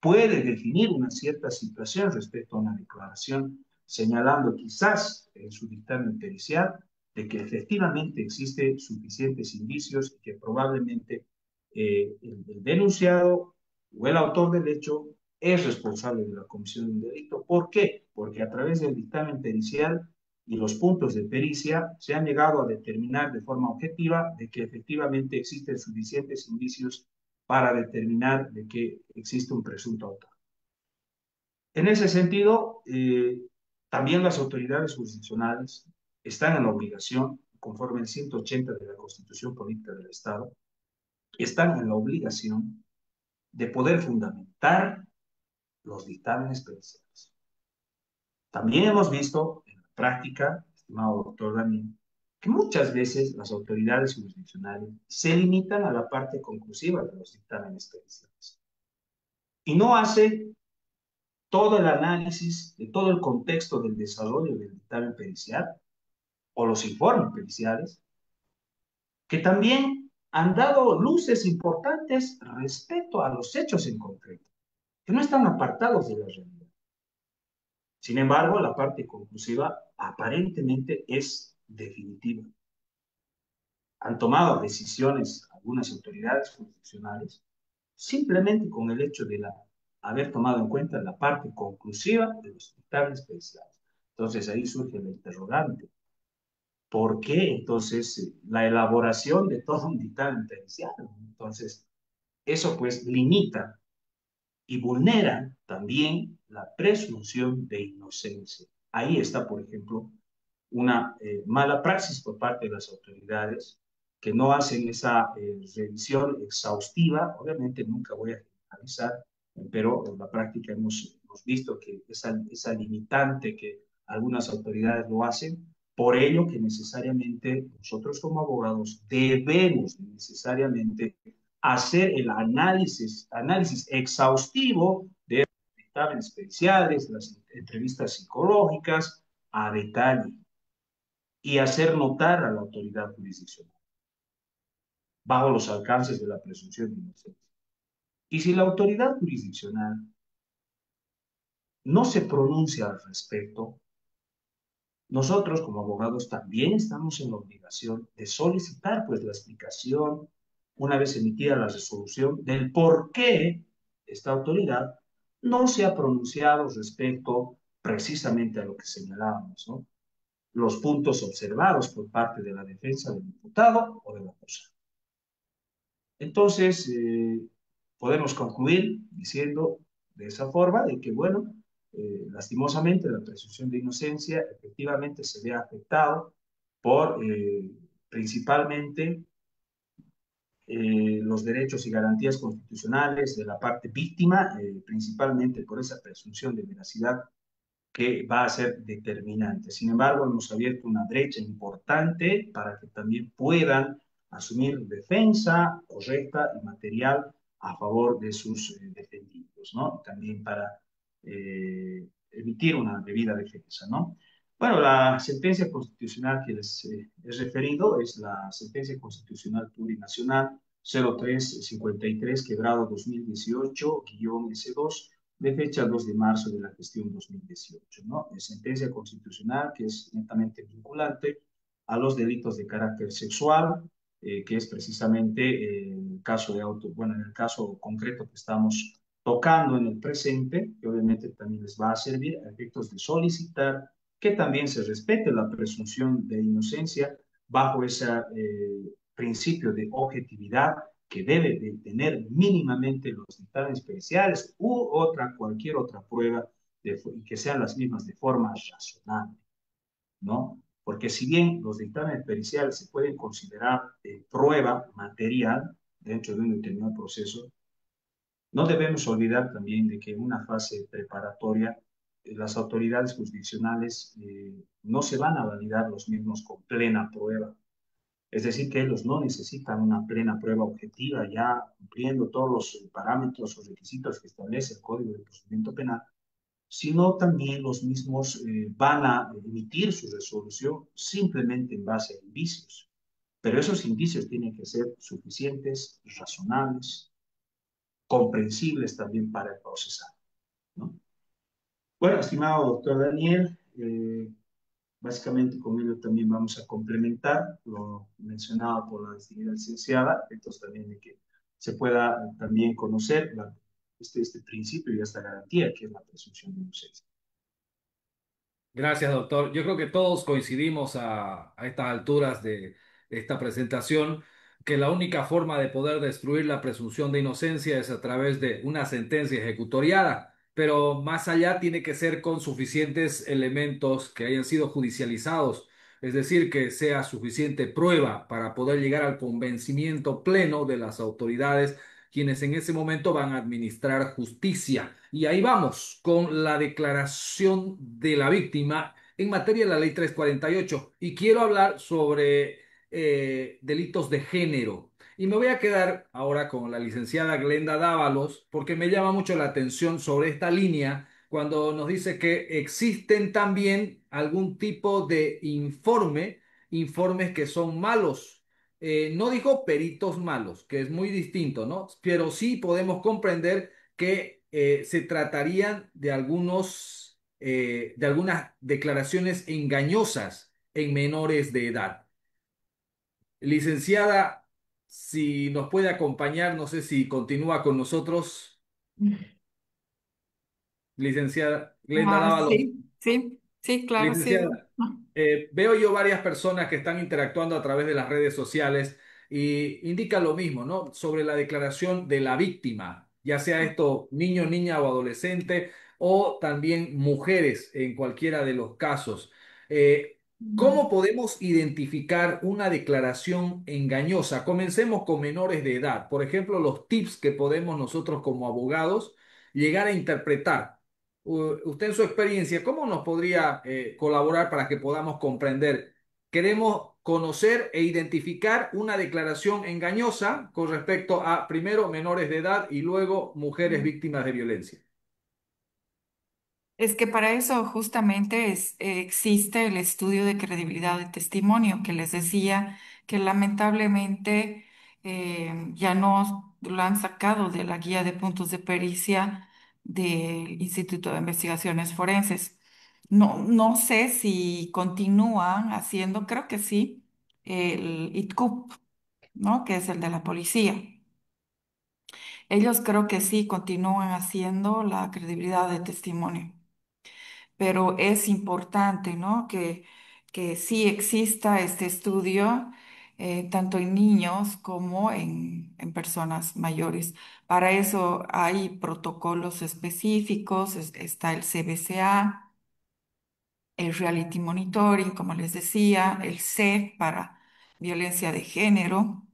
[SPEAKER 3] puede definir una cierta situación respecto a una declaración, señalando quizás en su dictamen pericial de que efectivamente existen suficientes indicios y que probablemente el denunciado o el autor del hecho es responsable de la comisión de un delito. ¿Por qué? Porque a través del dictamen pericial y los puntos de pericia se han llegado a determinar de forma objetiva de que efectivamente existen suficientes indicios para determinar de que existe un presunto autor. En ese sentido, también las autoridades jurisdiccionales están en la obligación, conforme el 180 de la Constitución Política del Estado, están en la obligación de poder fundamentar los dictámenes periciales. También hemos visto en la práctica, estimado doctor Daniel, que muchas veces las autoridades jurisdiccionales se limitan a la parte conclusiva de los dictámenes periciales y no hacen todo el análisis de todo el contexto del desarrollo del dictamen pericial o los informes periciales, que también han dado luces importantes respecto a los hechos en concreto, que no están apartados de la realidad. Sin embargo, la parte conclusiva aparentemente es definitiva. Han tomado decisiones algunas autoridades jurisdiccionales simplemente con el hecho de haber tomado en cuenta la parte conclusiva de los dictámenes periciales. Entonces ahí surge la interrogante. ¿Por qué entonces la elaboración de todo un dictamen pericial? Entonces, eso pues limita y vulnera también la presunción de inocencia. Ahí está, por ejemplo, una mala praxis por parte de las autoridades que no hacen esa revisión exhaustiva. Obviamente nunca voy a generalizar, pero en la práctica hemos visto que esa limitante que algunas autoridades lo hacen, por ello que necesariamente nosotros como abogados debemos necesariamente hacer el análisis exhaustivo de los dictámenes periciales, las entrevistas psicológicas a detalle y hacer notar a la autoridad jurisdiccional bajo los alcances de la presunción de inocencia. Y si la autoridad jurisdiccional no se pronuncia al respecto, nosotros como abogados también estamos en la obligación de solicitar pues la explicación, una vez emitida la resolución, del por qué esta autoridad no se ha pronunciado respecto precisamente a lo que señalábamos, ¿no? Los puntos observados por parte de la defensa del imputado o del acusado. Entonces, podemos concluir diciendo de esa forma de que, bueno, lastimosamente la presunción de inocencia efectivamente se ve afectado por principalmente los derechos y garantías constitucionales de la parte víctima, principalmente por esa presunción de veracidad que va a ser determinante. Sin embargo, hemos abierto una brecha importante para que también puedan asumir defensa correcta y material a favor de sus defendidos, ¿no? También para emitir una debida defensa, ¿no? Bueno, la sentencia constitucional que les he referido es la sentencia constitucional plurinacional 0353, quebrado 2018-S2, de fecha 2 de marzo de la gestión 2018, ¿no? Es sentencia constitucional que es netamente vinculante a los delitos de carácter sexual, que es precisamente el caso de bueno, en el caso concreto que estamos tocando en el presente, que obviamente también les va a servir a efectos de solicitar que también se respete la presunción de inocencia bajo ese principio de objetividad que debe de tener mínimamente los dictámenes periciales u cualquier otra prueba y que sean las mismas de forma razonable, ¿no? porque si bien los dictámenes periciales se pueden considerar prueba material dentro de un determinado proceso, no debemos olvidar también de que en una fase preparatoria las autoridades jurisdiccionales no se van a validar los mismos con plena prueba. Es decir, que ellos no necesitan una plena prueba objetiva ya cumpliendo todos los parámetros o requisitos que establece el Código de Procedimiento Penal, sino también los mismos van a emitir su resolución simplemente en base a indicios. Pero esos indicios tienen que ser suficientes, razonables, comprensibles también para el procesado, ¿no? Bueno, estimado doctor Daniel, básicamente con ello también vamos a complementar lo mencionado por la distinguida licenciada, entonces también de que se pueda también conocer este principio y esta garantía que es la presunción de inocencia.
[SPEAKER 1] Gracias, doctor. Yo creo que todos coincidimos a estas alturas de esta presentación que la única forma de poder destruir la presunción de inocencia es a través de una sentencia ejecutoriada, pero más allá tiene que ser con suficientes elementos que hayan sido judicializados, es decir, que sea suficiente prueba para poder llegar al convencimiento pleno de las autoridades quienes en ese momento van a administrar justicia. Y ahí vamos con la declaración de la víctima en materia de la ley 348. Y quiero hablar sobre delitos de género. Y me voy a quedar ahora con la licenciada Glenda Dávalos porque me llama mucho la atención sobre esta línea cuando nos dice que existen también algún tipo de informes que son malos. No dijo peritos malos, que es muy distinto, ¿no? Pero sí podemos comprender que se tratarían de algunas declaraciones engañosas en menores de edad. Licenciada, si nos puede acompañar, no sé si continúa con nosotros, licenciada Glenda
[SPEAKER 2] Ah,
[SPEAKER 1] Dávalos.
[SPEAKER 2] sí, sí, sí, claro, sí.
[SPEAKER 1] Licenciada, veo yo varias personas que están interactuando a través de las redes sociales y indican lo mismo, ¿no? Sobre la declaración de la víctima, ya sea esto niño, niña o adolescente, o también mujeres en cualquiera de los casos. Eh, ¿Cómo podemos identificar una declaración engañosa? Comencemos con menores de edad. Por ejemplo, los tips que podemos nosotros como abogados llegar a interpretar. Usted en su experiencia, ¿cómo nos podría colaborar para que podamos comprender? Queremos conocer e identificar una declaración engañosa con respecto a, primero, menores de edad y luego mujeres víctimas de violencia.
[SPEAKER 2] Es que para eso justamente existe el estudio de credibilidad de testimonio que les decía que lamentablemente ya no lo han sacado de la guía de puntos de pericia del Instituto de Investigaciones Forenses. No, no sé si continúan haciendo, creo que sí, el ITCUP, ¿no? Que es el de la policía. Ellos creo que sí continúan haciendo la credibilidad de testimonio, pero es importante, ¿no? Que sí exista este estudio, tanto en niños como en personas mayores. Para eso hay protocolos específicos, está el CBCA, el Reality Monitoring, como les decía, el C para violencia de género,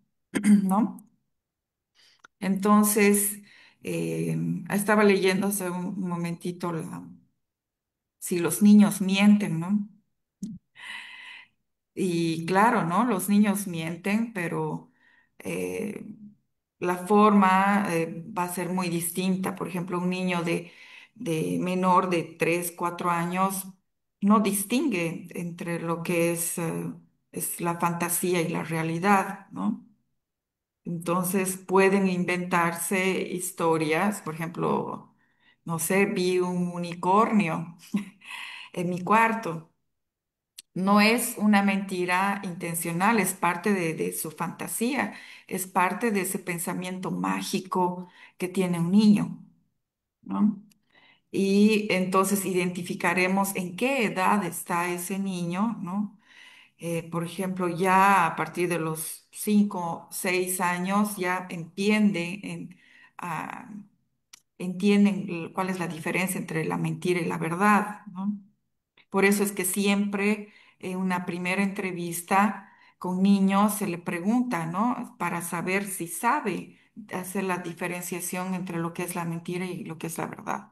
[SPEAKER 2] ¿no? Entonces, estaba leyendo hace un momentito si los niños mienten, ¿no? Y claro, ¿no? Los niños mienten, pero eh, la forma va a ser muy distinta. Por ejemplo, un niño de menor de 3 4 años no distingue entre lo que es la fantasía y la realidad, ¿no? Entonces pueden inventarse historias, por ejemplo, no sé, vi un unicornio en mi cuarto. No es una mentira intencional, es parte de su fantasía, es parte de ese pensamiento mágico que tiene un niño, ¿no? Y entonces identificaremos en qué edad está ese niño, ¿no? Por ejemplo, ya a partir de los 5, 6 años ya ah, entienden cuál es la diferencia entre la mentira y la verdad, ¿no? Por eso es que siempre en una primera entrevista con niños se le pregunta, ¿no? Para saber si sabe hacer la diferenciación entre lo que es la mentira y lo que es la verdad.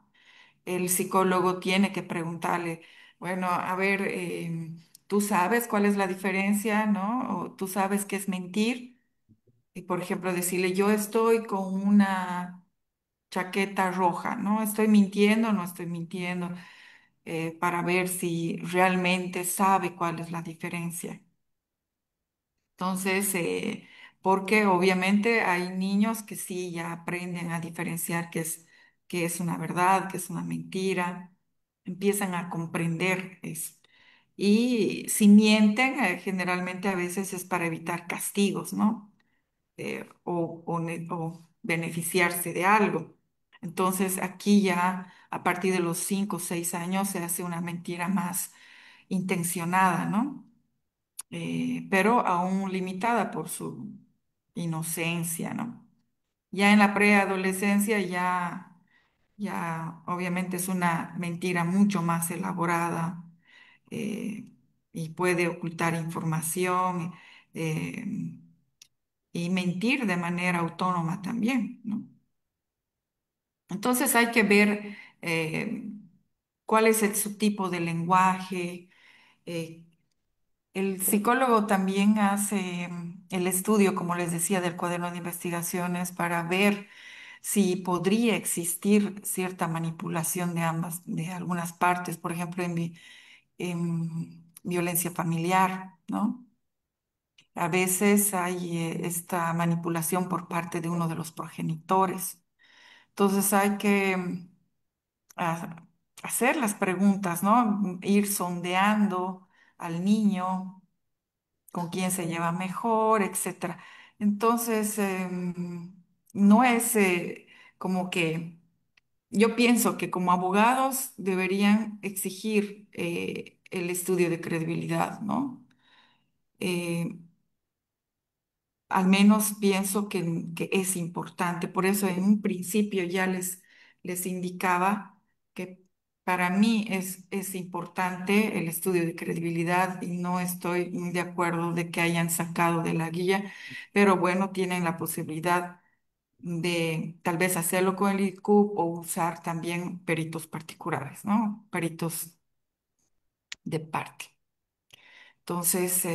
[SPEAKER 2] El psicólogo tiene que preguntarle, bueno, a ver, ¿tú sabes cuál es la diferencia, ¿no? O tú sabes qué es mentir. Y por ejemplo, decirle, yo estoy con una chaqueta roja, ¿no? ¿Estoy mintiendo o no estoy mintiendo? Para ver si realmente sabe cuál es la diferencia. Entonces, porque obviamente hay niños que sí ya aprenden a diferenciar qué es una verdad, qué es una mentira, empiezan a comprender eso. Y si mienten, generalmente a veces es para evitar castigos, ¿no? O beneficiarse de algo. Entonces, aquí ya a partir de los 5 o 6 años se hace una mentira más intencionada, ¿no? Pero aún limitada por su inocencia, ¿no? Ya en la preadolescencia ya obviamente es una mentira mucho más elaborada, eh, y puede ocultar información, eh, y mentir de manera autónoma también, ¿no? Entonces hay que ver cuál es el subtipo de lenguaje. eh, El psicólogo también hace el estudio, como les decía, del cuaderno de investigaciones para ver si podría existir cierta manipulación de ambas, de algunas partes, por ejemplo, en violencia familiar, ¿no? A veces hay esta manipulación por parte de uno de los progenitores. Entonces hay que ha- hacer las preguntas, ¿no? Ir sondeando al niño con quién se lleva mejor, etcétera. Entonces, no es como que yo pienso que como abogados deberían exigir el estudio de credibilidad, ¿no? Eh, Al menos pienso que es importante. Por eso en un principio ya les indicaba que para mí es importante el estudio de credibilidad y no estoy muy de acuerdo de que hayan sacado de la guía, pero bueno, tienen la posibilidad de tal vez hacerlo con el ICU o usar también peritos particulares, ¿no? Peritos de parte. Entonces,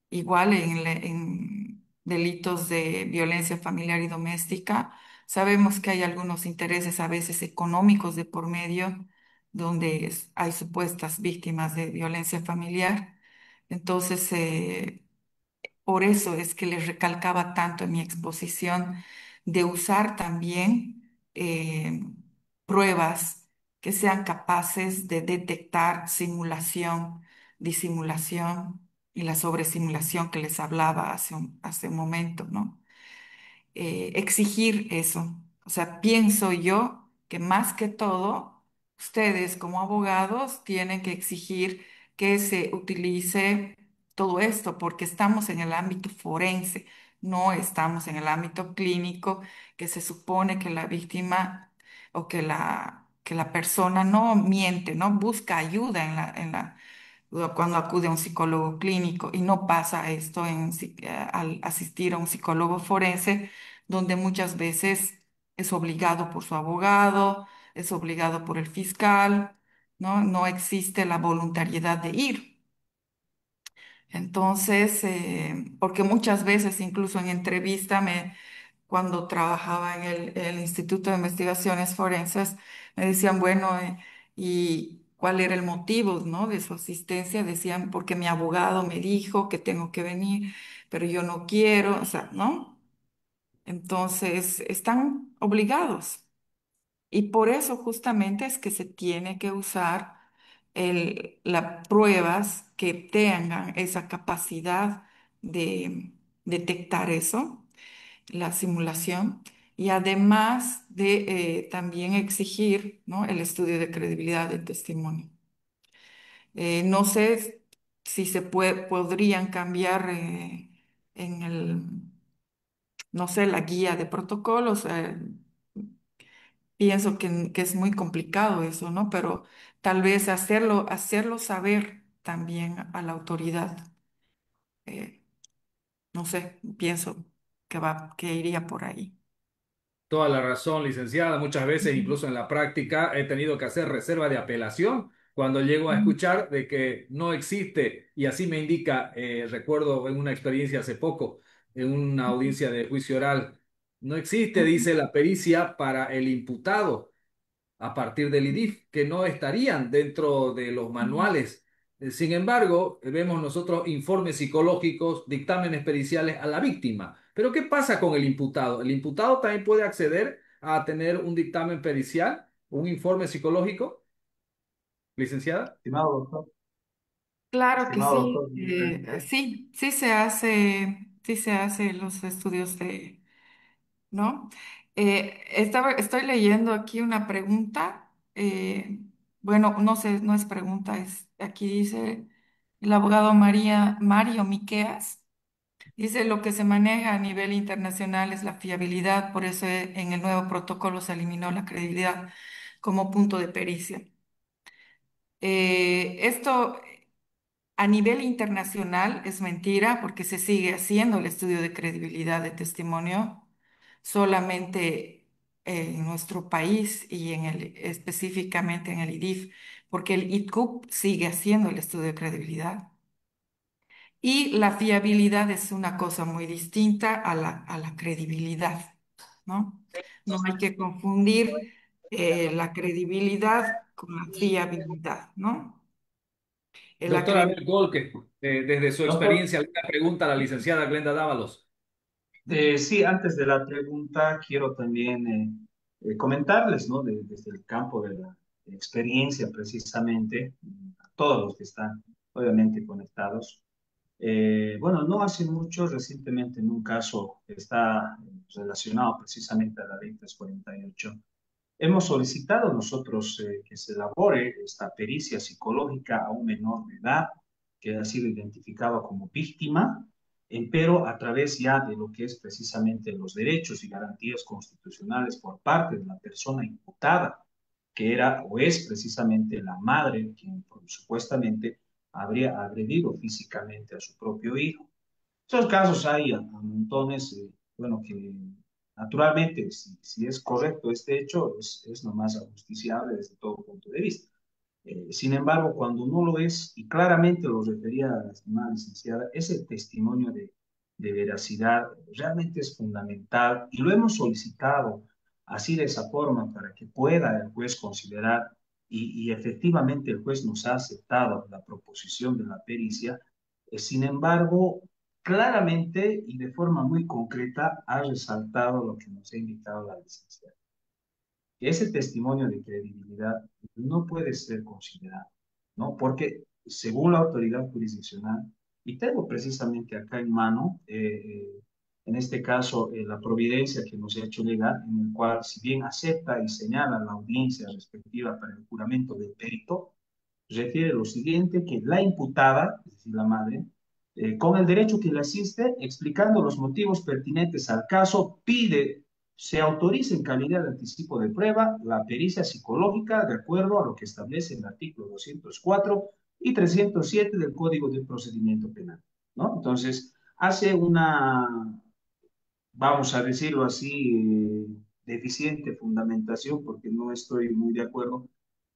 [SPEAKER 2] igual en delitos de violencia familiar y doméstica, sabemos que hay algunos intereses a veces económicos de por medio, donde hay supuestas víctimas de violencia familiar. Entonces, por eso es que les recalcaba tanto en mi exposición de usar también pruebas que sean capaces de detectar simulación, disimulación y la sobresimulación que les hablaba hace un momento, ¿no? Exigir eso. O sea, pienso yo que más que todo, ustedes como abogados tienen que exigir que se utilice todo esto, porque estamos en el ámbito forense, no estamos en el ámbito clínico, que se supone que la víctima o que la persona no miente, no busca ayuda cuando acude a un psicólogo clínico y no pasa esto al asistir a un psicólogo forense, donde muchas veces es obligado por su abogado, es obligado por el fiscal, ¿no? No existe la voluntariedad de ir. Entonces, porque muchas veces, incluso en entrevista, cuando trabajaba en el Instituto de Investigaciones Forenses, me decían, bueno, ¿y cuál era el motivo, ¿no? de su asistencia? Decían, porque mi abogado me dijo que tengo que venir, pero yo no quiero, o sea, ¿no? Entonces, están obligados. Y por eso justamente es que se tiene que usar las pruebas que tengan esa capacidad de detectar eso, la simulación, y además de también exigir, ¿no? el estudio de credibilidad del testimonio. No sé si podrían cambiar en no sé, la guía de protocolos. Pienso que es muy complicado eso, ¿no? Pero tal vez hacerlo saber. también a la autoridad. Eh, no sé, pienso que iría por ahí.
[SPEAKER 1] Toda la razón, licenciada. Muchas veces,
[SPEAKER 2] Ujú,
[SPEAKER 1] incluso en la práctica, he tenido que hacer reserva de apelación cuando llego a
[SPEAKER 2] ujú,
[SPEAKER 1] escuchar de que no existe, y así me indica, recuerdo en una experiencia hace poco, en una audiencia de juicio oral, no existe,
[SPEAKER 2] ujú,
[SPEAKER 1] dice la pericia, para el imputado a partir del IDIF, que no estarían dentro de los
[SPEAKER 2] ujú.
[SPEAKER 1] manuales. Sin embargo, vemos nosotros informes psicológicos, dictámenes periciales a la víctima. Pero ¿qué pasa con el imputado? ¿El imputado también puede acceder a tener un dictamen pericial, un informe psicológico, licenciada?
[SPEAKER 3] Estimado doctor,
[SPEAKER 2] Claro que
[SPEAKER 3] estimado
[SPEAKER 2] sí,
[SPEAKER 3] doctor, muy bien.
[SPEAKER 2] sí, sí se hace los estudios de, ¿no? Estoy leyendo aquí una pregunta, bueno, no sé, no es pregunta, aquí dice el abogado Mario Miqueas, dice lo que se maneja a nivel internacional es la fiabilidad, por eso en el nuevo protocolo se eliminó la credibilidad como punto de pericia. Esto a nivel internacional es mentira porque se sigue haciendo el estudio de credibilidad de testimonio solamente en nuestro país y específicamente en el IDIF, porque el ITCUP sigue haciendo el estudio de credibilidad. Y la fiabilidad es una cosa muy distinta a la credibilidad, ¿no? No hay que confundir la credibilidad con la fiabilidad, ¿no? La
[SPEAKER 1] Doctora Abel Golke, desde su
[SPEAKER 3] Doctor,
[SPEAKER 1] experiencia, alguna pregunta a la licenciada Glenda Dávalos.
[SPEAKER 3] sí, antes de la pregunta, quiero también comentarles, ¿no? Desde el campo de la experiencia, precisamente, a todos los que están obviamente conectados. Bueno, no hace mucho, recientemente en un caso que está relacionado precisamente a la ley 348, hemos solicitado nosotros que se elabore esta pericia psicológica a un menor de edad que ha sido identificado como víctima, pero a través ya de lo que es precisamente los derechos y garantías constitucionales por parte de la persona imputada, que era o es precisamente la madre quien supuestamente habría agredido físicamente a su propio hijo. Esos casos hay a montones, bueno, que naturalmente, si es correcto este hecho, es nomás ajusticiable desde todo punto de vista. Sin embargo, cuando no lo es, y claramente lo refería a la estimada licenciada, ese testimonio de veracidad realmente es fundamental y lo hemos solicitado así de esa forma para que pueda el juez considerar y efectivamente el juez nos ha aceptado la proposición de la pericia. Sin embargo, claramente y de forma muy concreta ha resaltado lo que nos ha indicado la licenciada, que ese testimonio de credibilidad no puede ser considerado, ¿no? Porque según la autoridad jurisdiccional, y tengo precisamente acá en mano, en este caso, la providencia que nos ha hecho llegar, en el cual, si bien acepta y señala la audiencia respectiva para el juramento del perito, refiere lo siguiente, que la imputada, es decir, la madre, con el derecho que le asiste, explicando los motivos pertinentes al caso, pide se autorice en calidad de anticipo de prueba la pericia psicológica de acuerdo a lo que establece el artículo 204 y 307 del Código de Procedimiento Penal, ¿no? Entonces, hace una, vamos a decirlo así, deficiente fundamentación, porque no estoy muy de acuerdo,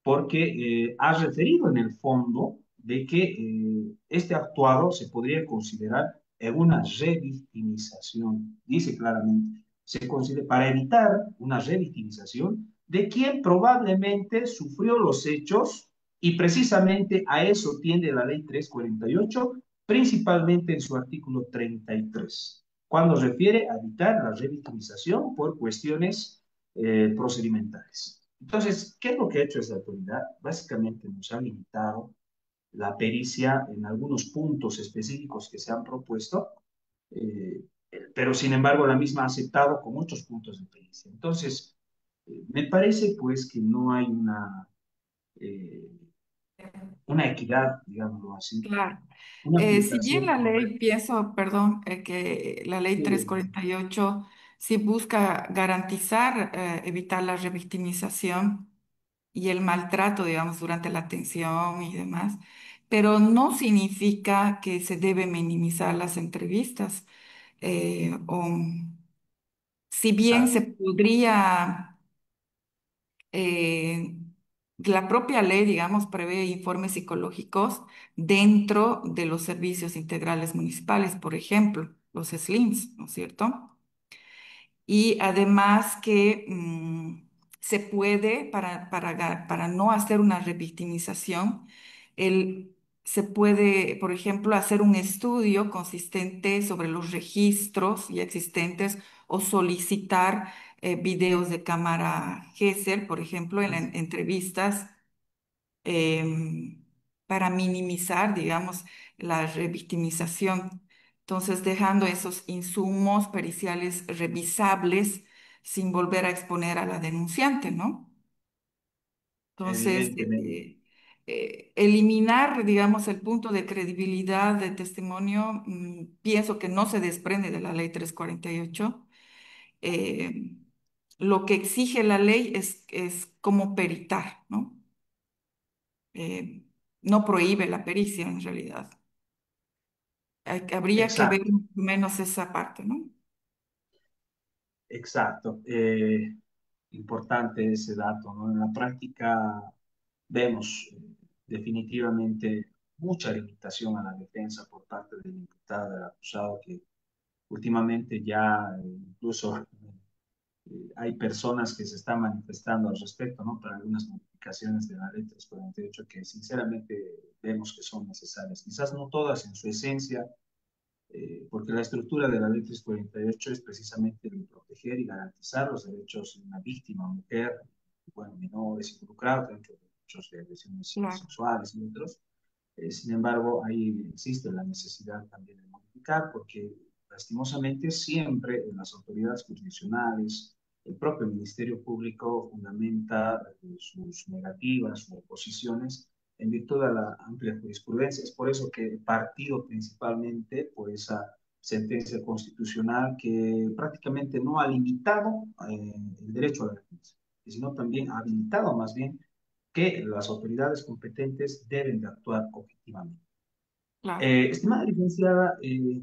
[SPEAKER 3] porque ha referido en el fondo de que este actuado se podría considerar en una revictimización, dice claramente, se considera para evitar una revictimización de quien probablemente sufrió los hechos y precisamente a eso tiende la ley 348, principalmente en su artículo 33 cuando refiere a evitar la revictimización por cuestiones procedimentales. Entonces, ¿qué es lo que ha hecho esta autoridad? Básicamente nos ha limitado la pericia en algunos puntos específicos que se han propuesto, eh, pero sin embargo la misma ha aceptado con muchos puntos de pericia. Entonces, me parece pues que no hay eh, una equidad, digámoslo así,
[SPEAKER 2] Claro.
[SPEAKER 3] una
[SPEAKER 2] Si bien
[SPEAKER 3] aplicación
[SPEAKER 2] la
[SPEAKER 3] correcta.
[SPEAKER 2] ley, pienso, perdón, que la ley
[SPEAKER 3] Sí,
[SPEAKER 2] 348 sí busca garantizar, evitar la revictimización y el maltrato, digamos, durante la atención y demás, pero no significa que se debe minimizar las entrevistas. O si bien se
[SPEAKER 3] Exacto.
[SPEAKER 2] podría, eh, la propia ley, digamos, prevé informes psicológicos dentro de los servicios integrales municipales, por ejemplo, los SLIMS, ¿no es cierto? Y además que se puede, para no hacer una revictimización, se puede, por ejemplo, hacer un estudio consistente sobre los registros ya existentes o solicitar videos de cámara Gesell, por ejemplo, en entrevistas em, para minimizar, digamos, la revictimización. Entonces, dejando esos insumos periciales revisables sin volver a exponer a la denunciante, ¿no? Entonces,
[SPEAKER 3] Evidentemente.
[SPEAKER 2] eliminar, digamos, el punto de credibilidad de testimonio, pienso que no se desprende de la ley 348. Eh, lo que exige la ley es cómo peritar, ¿no? eh, no prohíbe la pericia en realidad. Habría que ver
[SPEAKER 3] Exacto,
[SPEAKER 2] menos esa parte, ¿no?
[SPEAKER 3] exacto. Importante ese dato, ¿no? En la práctica vemos definitivamente mucha limitación a la defensa por parte del imputado, del acusado, que últimamente ya incluso hay personas que se están manifestando al respecto, ¿no? Para algunas modificaciones de la ley 348 que sinceramente vemos que son necesarias. Quizás no todas en su esencia, porque la estructura de la ley 348 es precisamente el proteger y garantizar los derechos de una víctima, mujer, bueno, menores involucrados dentro de derechos de lesiones
[SPEAKER 2] Claro,
[SPEAKER 3] sexuales y otros. Sin embargo, ahí existe la necesidad también de modificar, porque lastimosamente siempre en las autoridades jurisdiccionales, el propio Ministerio Público fundamenta sus negativas, sus oposiciones en virtud de la amplia jurisprudencia. Es por eso que he partido principalmente por esa sentencia constitucional que prácticamente no ha limitado el derecho a la defensa, sino también ha habilitado más bien que las autoridades competentes deben de actuar objetivamente.
[SPEAKER 2] claro.
[SPEAKER 3] Estimada licenciada,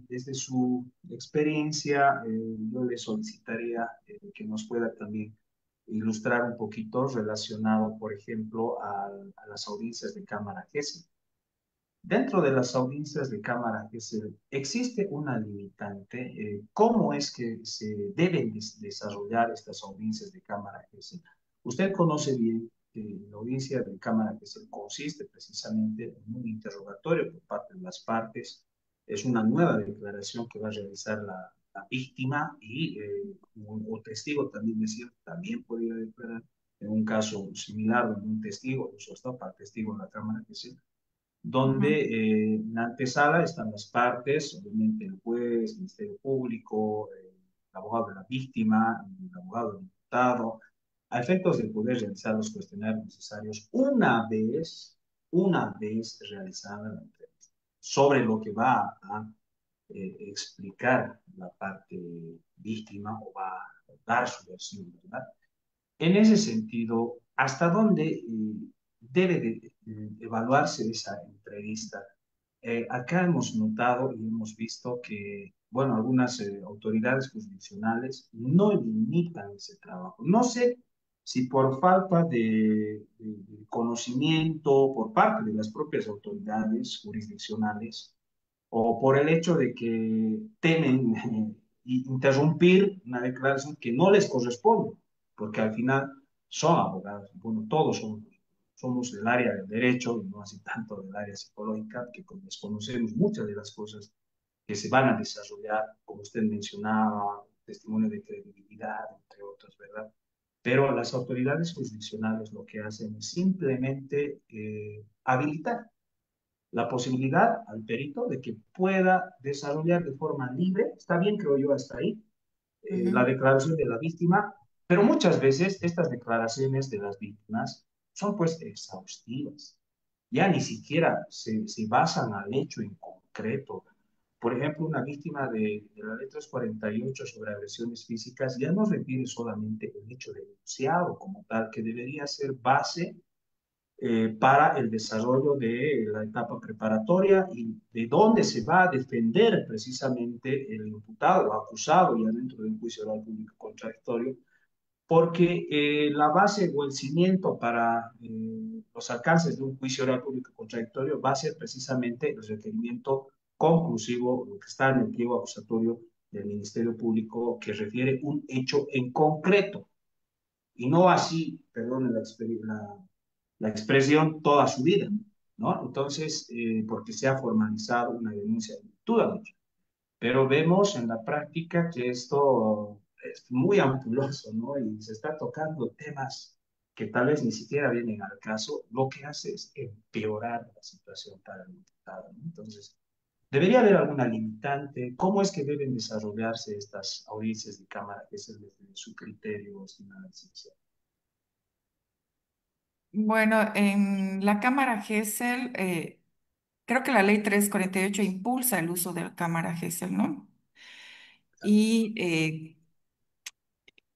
[SPEAKER 3] desde su experiencia, yo le solicitaría que nos pueda también ilustrar un poquito relacionado, por ejemplo, a las audiencias de Cámara GESEL. Dentro de las audiencias de Cámara GESEL, ¿existe una limitante? ¿Cómo es que se deben desarrollar estas audiencias de Cámara GESEL? Usted conoce bien que la audiencia de Cámara GESEL consiste precisamente en un interrogatorio por parte de las partes. Es una nueva declaración que va a realizar la víctima y o testigo también, decir, también podría declarar en un caso similar donde un testigo, eso está para testigo en la Cámara GESEL,
[SPEAKER 2] Ujú,
[SPEAKER 3] donde en la antesala están las partes, obviamente el juez, el Ministerio Público, el abogado de la víctima, el abogado del imputado, a efectos de poder realizar los cuestionarios necesarios una vez realizada la entrevista, sobre lo que va a explicar la parte víctima o va a dar su versión, ¿verdad? En ese sentido, ¿hasta dónde debe de, evaluarse esa entrevista? Acá hemos notado y hemos visto que, bueno, algunas autoridades jurisdiccionales no limitan ese trabajo. No sé si por falta de conocimiento por parte de las propias autoridades jurisdiccionales o por el hecho de que temen interrumpir una declaración que no les corresponde, porque al final son abogados, bueno, todos somos del área del derecho y no así tanto del área psicológica, que desconocemos muchas de las cosas que se van a desarrollar, como usted mencionaba, testimonio de credibilidad, entre otros, ¿verdad? Pero las autoridades jurisdiccionales lo que hacen es simplemente habilitar la posibilidad al perito de que pueda desarrollar de forma libre, está bien, creo yo, hasta ahí, la
[SPEAKER 2] ujú,
[SPEAKER 3] declaración de la víctima, pero muchas veces estas declaraciones de las víctimas son pues exhaustivas, ya ni siquiera se basan al hecho en concreto. Por ejemplo, una víctima de la ley 348 sobre agresiones físicas ya no refiere solamente el hecho denunciado como tal, que debería ser base para el desarrollo de la etapa preparatoria y de dónde se va a defender precisamente el imputado o acusado ya dentro de un juicio oral público contradictorio, porque la base o el cimiento para los alcances de un juicio oral público contradictorio va a ser precisamente el requerimiento conclusivo, lo que está en el pliego acusatorio del Ministerio Público, que refiere un hecho en concreto, y no así, perdón, la expresión toda su vida, ¿no? Entonces, porque se ha formalizado una denuncia de virtud al hecho. Pero vemos en la práctica que esto es muy ampuloso, ¿no? Y se está tocando temas que tal vez ni siquiera vienen al caso, lo que hace es empeorar la situación para el imputado, ¿no? Entonces, debería haber alguna limitante. ¿Cómo es que deben desarrollarse estas audiencias de cámara, que es desde su criterio, estimada licenciada?
[SPEAKER 2] Bueno, en la cámara GESEL, creo que la ley 348 impulsa el uso de la cámara GESEL, ¿no? Y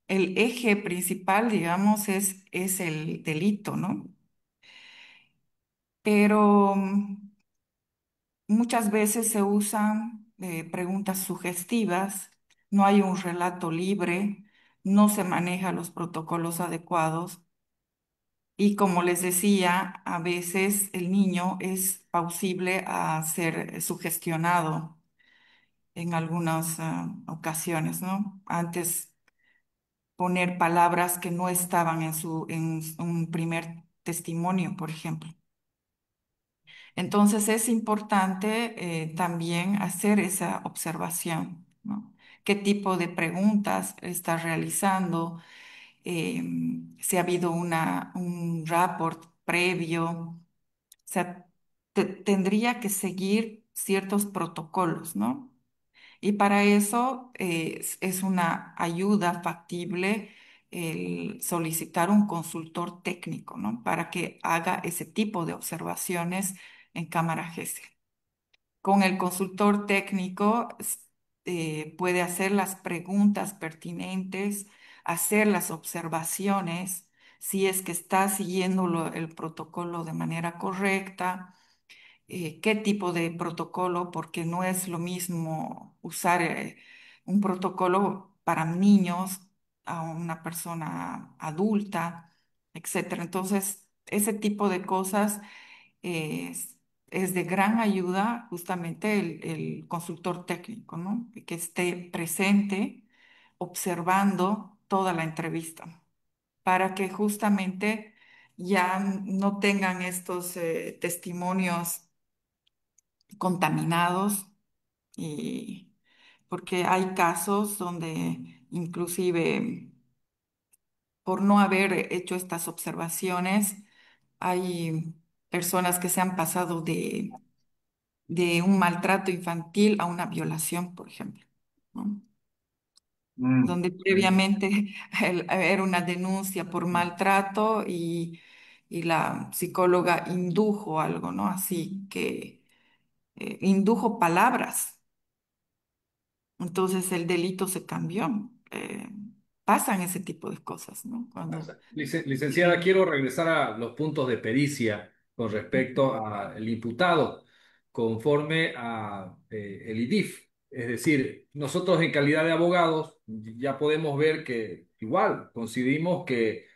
[SPEAKER 2] el eje principal, digamos, es el delito, ¿no? Pero muchas veces se usan preguntas sugestivas, no hay un relato libre, no se manejan los protocolos adecuados y como les decía, a veces el niño es plausible a ser sugestionado en algunas ocasiones, ¿no? Antes poner palabras que no estaban en un primer testimonio, por ejemplo. Entonces es importante también hacer esa observación, ¿no? ¿Qué tipo de preguntas está realizando? Si ha habido un rapport previo. O sea, tendría que seguir ciertos protocolos, ¿no? Y para eso es una ayuda factible el solicitar un consultor técnico, ¿no? Para que haga ese tipo de observaciones en cámara GESEL. Con el consultor técnico puede hacer las preguntas pertinentes, hacer las observaciones, si es que está siguiendo el protocolo de manera correcta, qué tipo de protocolo, porque no es lo mismo usar un protocolo para niños a una persona adulta, etcétera. Entonces, ese tipo de cosas es, es de gran ayuda justamente el consultor técnico, ¿no? Que esté presente observando toda la entrevista para que justamente ya no tengan estos testimonios contaminados y porque hay casos donde inclusive por no haber hecho estas observaciones hay personas que se han pasado de un maltrato infantil a una violación, por ejemplo, ¿no?
[SPEAKER 3] Mm,
[SPEAKER 2] Donde previamente era una denuncia por maltrato y la psicóloga indujo algo, ¿no? Así que indujo palabras. Entonces el delito se cambió. Pasan ese tipo de cosas, ¿no? Cuando...
[SPEAKER 1] Licenciada, quiero regresar a los puntos de pericia con respecto al imputado conforme a el IDIF. Es decir, nosotros en calidad de abogados ya podemos ver que igual coincidimos que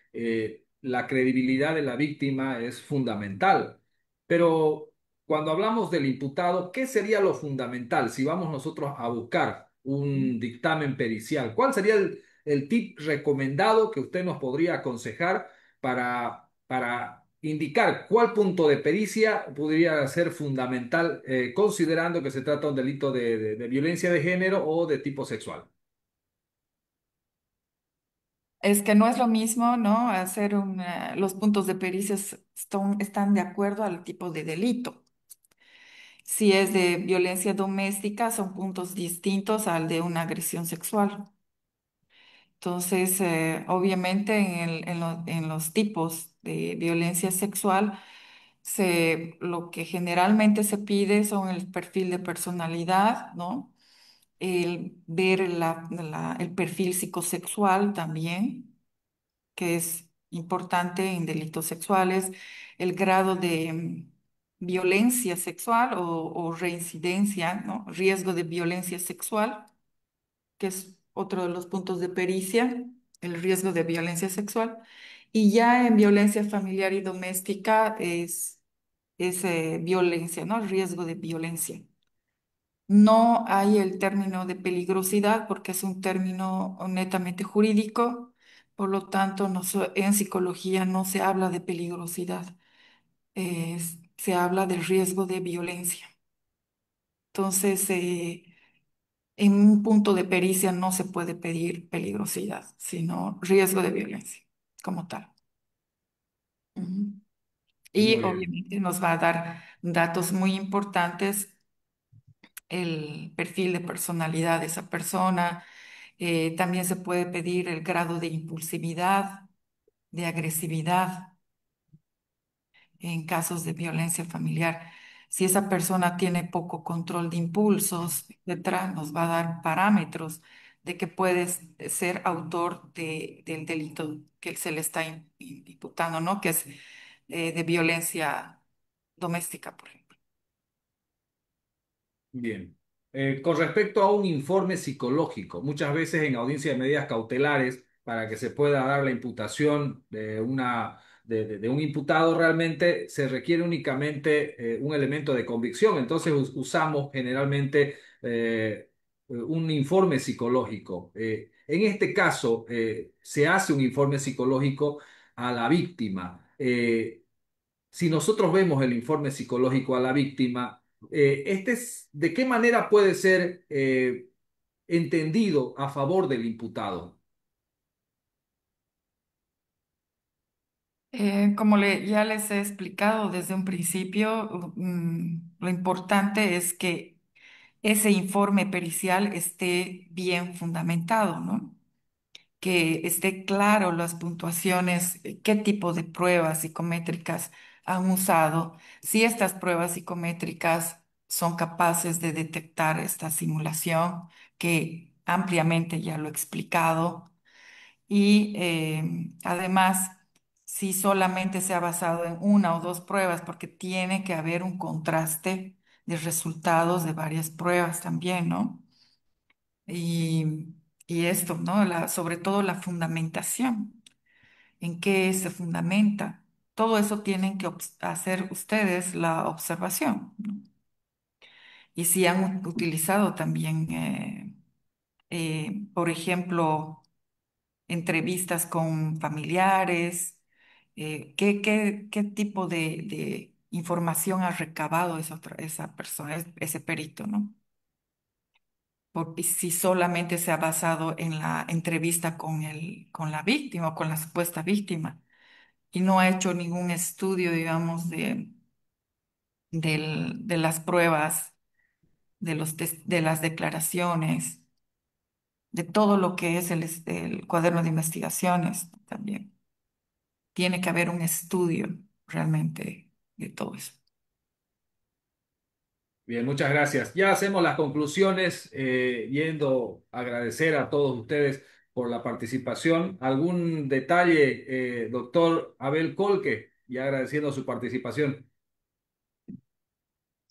[SPEAKER 1] la credibilidad de la víctima es fundamental. Pero cuando hablamos del imputado, ¿qué sería lo fundamental si vamos nosotros a buscar un dictamen pericial? ¿Cuál sería el tip recomendado que usted nos podría aconsejar para indicar cuál punto de pericia podría ser fundamental, considerando que se trata de un delito de violencia de género o de tipo sexual?
[SPEAKER 2] Es que no es lo mismo, ¿no? Los puntos de pericia están de acuerdo al tipo de delito. Si es de violencia doméstica, son puntos distintos al de una agresión sexual. Entonces, obviamente en los tipos de violencia sexual, lo que generalmente se pide son el perfil de personalidad, ¿no? El ver el perfil psicosexual también, que es importante en delitos sexuales, el grado de violencia sexual o reincidencia, ¿no? Riesgo de violencia sexual, que es otro de los puntos de pericia, el riesgo de violencia sexual. Y ya en violencia familiar y doméstica es violencia, ¿no? Riesgo de violencia. No hay el término de peligrosidad porque es un término netamente jurídico, por lo tanto en psicología no se habla de peligrosidad, se habla del riesgo de violencia. Entonces, en un punto de pericia no se puede pedir peligrosidad, sino riesgo de violencia como tal. Ujú. Y
[SPEAKER 1] Muy bien.
[SPEAKER 2] obviamente nos va a dar datos muy importantes, el perfil de personalidad de esa persona. También se puede pedir el grado de impulsividad, de agresividad en casos de violencia familiar. Si esa persona tiene poco control de impulsos, etcétera, nos va a dar parámetros de que puede ser autor del delito que se le está imputando, ¿no? Que es de violencia doméstica, por ejemplo.
[SPEAKER 1] Bien. Con respecto a un informe psicológico, muchas veces en audiencia de medidas cautelares, para que se pueda dar la imputación de un imputado, realmente se requiere únicamente un elemento de convicción. Entonces usamos generalmente un informe psicológico. En este caso, se hace un informe psicológico a la víctima. Si nosotros vemos el informe psicológico a la víctima, ¿de qué manera puede ser entendido a favor del imputado?
[SPEAKER 2] Como ya les he explicado desde un principio, lo importante es que ese informe pericial esté bien fundamentado, ¿no? Que esté claro las puntuaciones, qué tipo de pruebas psicométricas han usado, si estas pruebas psicométricas son capaces de detectar esta simulación, que ampliamente ya lo he explicado, y además, si solamente se ha basado en una o dos pruebas, porque tiene que haber un contraste de resultados de varias pruebas también, ¿no? Y, y esto, ¿no? Sobre todo la fundamentación, en qué se fundamenta. Todo eso tienen que hacer ustedes la observación, ¿no? Y si han utilizado también, por ejemplo, entrevistas con familiares, qué tipo de información ha recabado esa persona, ese perito, ¿no? Porque si solamente se ha basado en la entrevista con la víctima o con la supuesta víctima y no ha hecho ningún estudio, digamos, de las pruebas, de las declaraciones, de todo lo que es el cuaderno de investigaciones también. Tiene que haber un estudio realmente de todo eso.
[SPEAKER 1] Bien, muchas gracias. Ya hacemos las conclusiones, yendo a agradecer a todos ustedes por la participación. ¿Algún detalle, doctor Abel Colque? Ya agradeciendo su participación.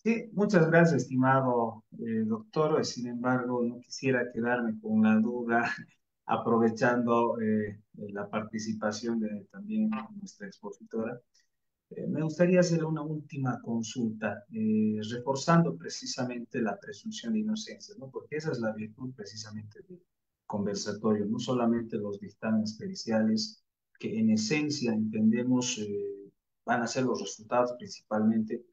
[SPEAKER 3] Sí, muchas gracias, estimado doctor. Sin embargo, no quisiera quedarme con la duda, aprovechando la participación de también nuestra expositora. Me gustaría hacer una última consulta, reforzando precisamente la presunción de inocencia, ¿no? Porque esa es la virtud precisamente del conversatorio, no solamente los dictámenes periciales, que en esencia entendemos van a ser los resultados principalmente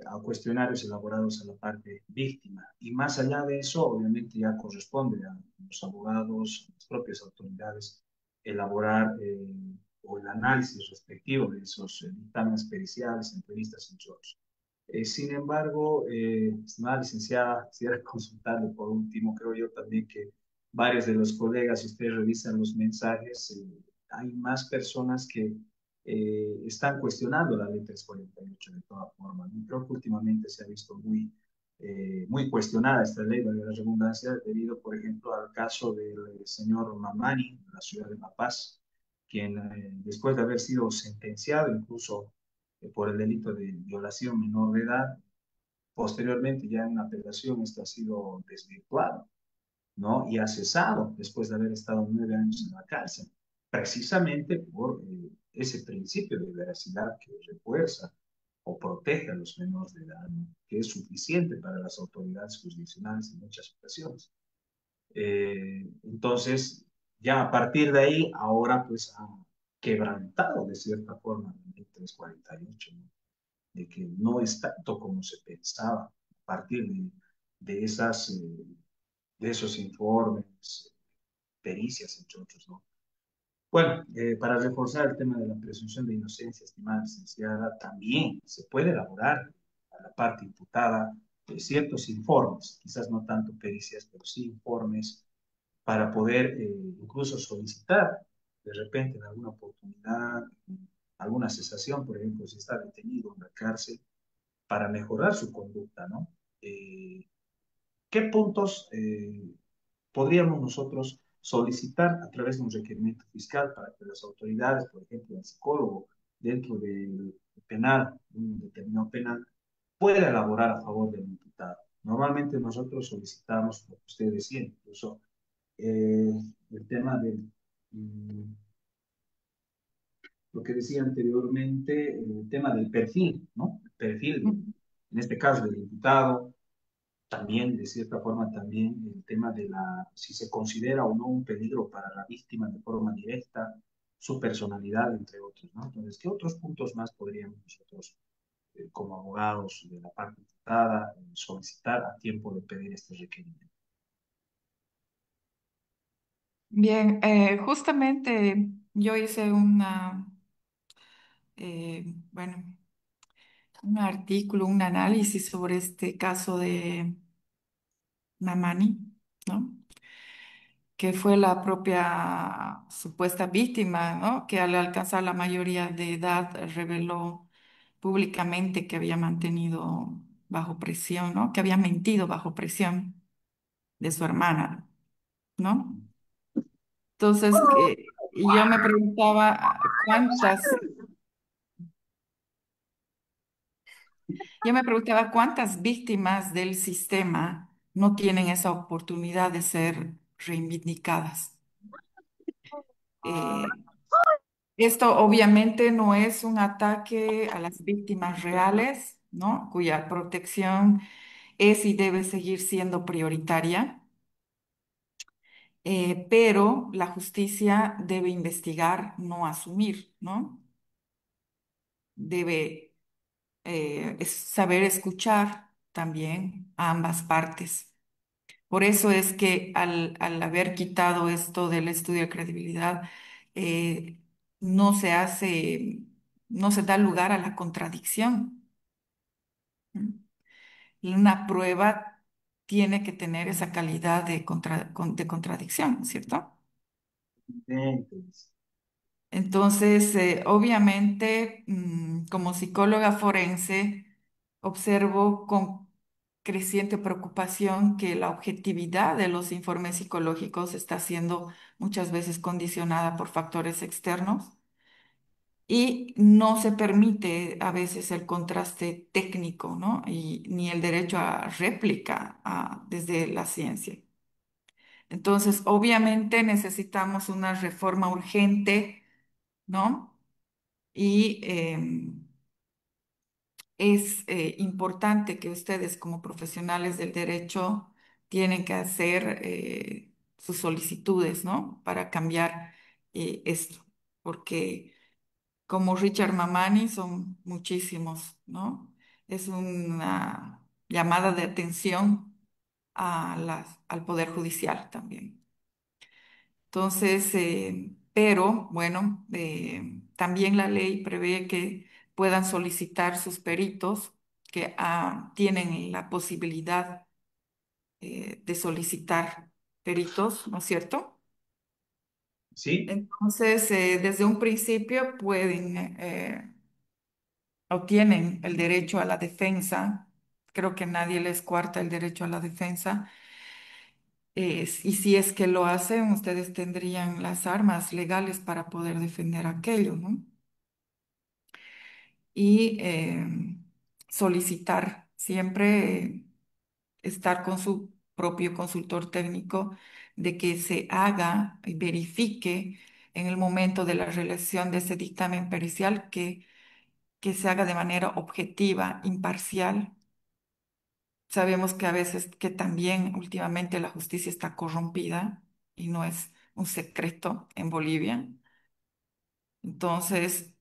[SPEAKER 3] a cuestionarios elaborados a la parte víctima. Y más allá de eso, obviamente ya corresponde a los abogados, a las propias autoridades, elaborar o el análisis respectivo de esos dictámenes periciales, entrevistas, entre otros. Sin embargo, estimada licenciada, quisiera consultarle por último, creo yo también que varios de los colegas, si ustedes revisan los mensajes, hay más personas que están cuestionando la ley 348 de toda forma, ¿no? Creo que últimamente se ha visto muy cuestionada esta ley, de la redundancia, debido, por ejemplo, al caso del señor Mamani, de la ciudad de La Paz, quien después de haber sido sentenciado incluso por el delito de violación menor de edad, posteriormente ya en una apelación esto ha sido desvirtuado, ¿no? Y ha cesado después de haber estado 9 años en la cárcel, precisamente por ese principio de veracidad que refuerza o protege a los menores de edad, ¿no? Que es suficiente para las autoridades jurisdiccionales en muchas ocasiones. Entonces, ya a partir de ahí, ahora pues ha quebrantado de cierta forma la ley 348, ¿no? De que no es tanto como se pensaba a partir de esas, de esos informes, pericias, entre otros, ¿no? Bueno, para reforzar el tema de la presunción de inocencia, estimada licenciada, también se puede elaborar a la parte imputada ciertos informes, quizás no tanto pericias, pero sí informes para poder incluso solicitar de repente en alguna oportunidad, alguna cesación, por ejemplo, si está detenido en la cárcel, para mejorar su conducta, ¿no? ¿Qué puntos podríamos nosotros solicitar a través de un requerimiento fiscal para que las autoridades, por ejemplo, el psicólogo dentro del penal, un determinado penal, pueda elaborar a favor del imputado? Normalmente nosotros solicitamos, lo que usted decía, incluso eh, el tema del, mm, lo que decía anteriormente, el tema del perfil, ¿no? El perfil, en este caso, del imputado, también, de cierta forma, también el tema de la, si se considera o no un peligro para la víctima de forma directa, su personalidad, entre otros, ¿no? Entonces, ¿qué otros puntos más podríamos nosotros, como abogados de la parte imputada, solicitar a tiempo de pedir este requerimiento?
[SPEAKER 2] Bien, justamente yo hice bueno, un artículo, un análisis sobre este caso de Mamani, ¿no? Que fue la propia supuesta víctima, ¿no? Que al alcanzar la mayoría de edad reveló públicamente que había mantenido bajo presión, ¿no? Que había mentido bajo presión de su hermana, ¿no? Entonces, y yo me preguntaba cuántas víctimas del sistema no tienen esa oportunidad de ser reivindicadas. Eh, Esto obviamente no es un ataque a las víctimas reales, ¿no? Cuya protección es y debe seguir siendo prioritaria, pero la justicia debe investigar, no asumir, ¿no? Debe saber escuchar también a ambas partes. Por eso es que al haber quitado esto del estudio de credibilidad, eh, no se hace, no se da lugar a la contradicción. ¿Mm? Una prueba tiene que tener esa calidad de contradicción, ¿cierto?
[SPEAKER 3] Entonces,
[SPEAKER 2] Entonces, obviamente, como psicóloga forense, observo con creciente preocupación que la objetividad de los informes psicológicos está siendo muchas veces condicionada por factores externos y no se permite a veces el contraste técnico, ¿no? Y ni el derecho a réplica desde la ciencia. Entonces, obviamente necesitamos una reforma urgente, ¿no? Y es importante que ustedes como profesionales del derecho tienen que hacer sus solicitudes, ¿no? Para cambiar esto, porque como Richard Mamani son muchísimos, ¿no? Es una llamada de atención al Poder Judicial también. Entonces, pero bueno, también la ley prevé que puedan solicitar sus peritos que tienen la posibilidad de solicitar peritos, ¿no es cierto?
[SPEAKER 3] ¿sí?
[SPEAKER 2] Entonces, desde un principio obtienen el derecho a la defensa. Creo que nadie les cuarta el derecho a la defensa. Y si es que lo hacen, ustedes tendrían las armas legales para poder defender aquello, ¿no? Y solicitar siempre estar con su propio consultor técnico de que se haga y verifique en el momento de la realización de ese dictamen pericial que se haga de manera objetiva, imparcial. Sabemos que a veces que también últimamente la justicia está corrompida y no es un secreto en Bolivia. Entonces,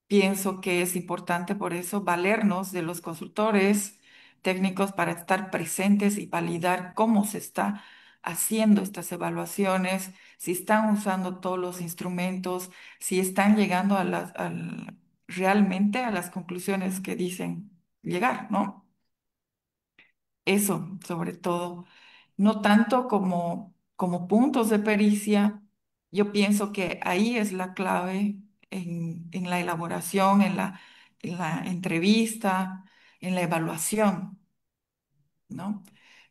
[SPEAKER 2] pienso que es importante por eso valernos de los consultores técnicos para estar presentes y validar cómo se está haciendo estas evaluaciones, si están usando todos los instrumentos, si están llegando realmente a las conclusiones que dicen llegar, ¿no? Eso, sobre todo, no tanto como puntos de pericia. Yo pienso que ahí es la clave en la elaboración, en la entrevista, en la evaluación, ¿no?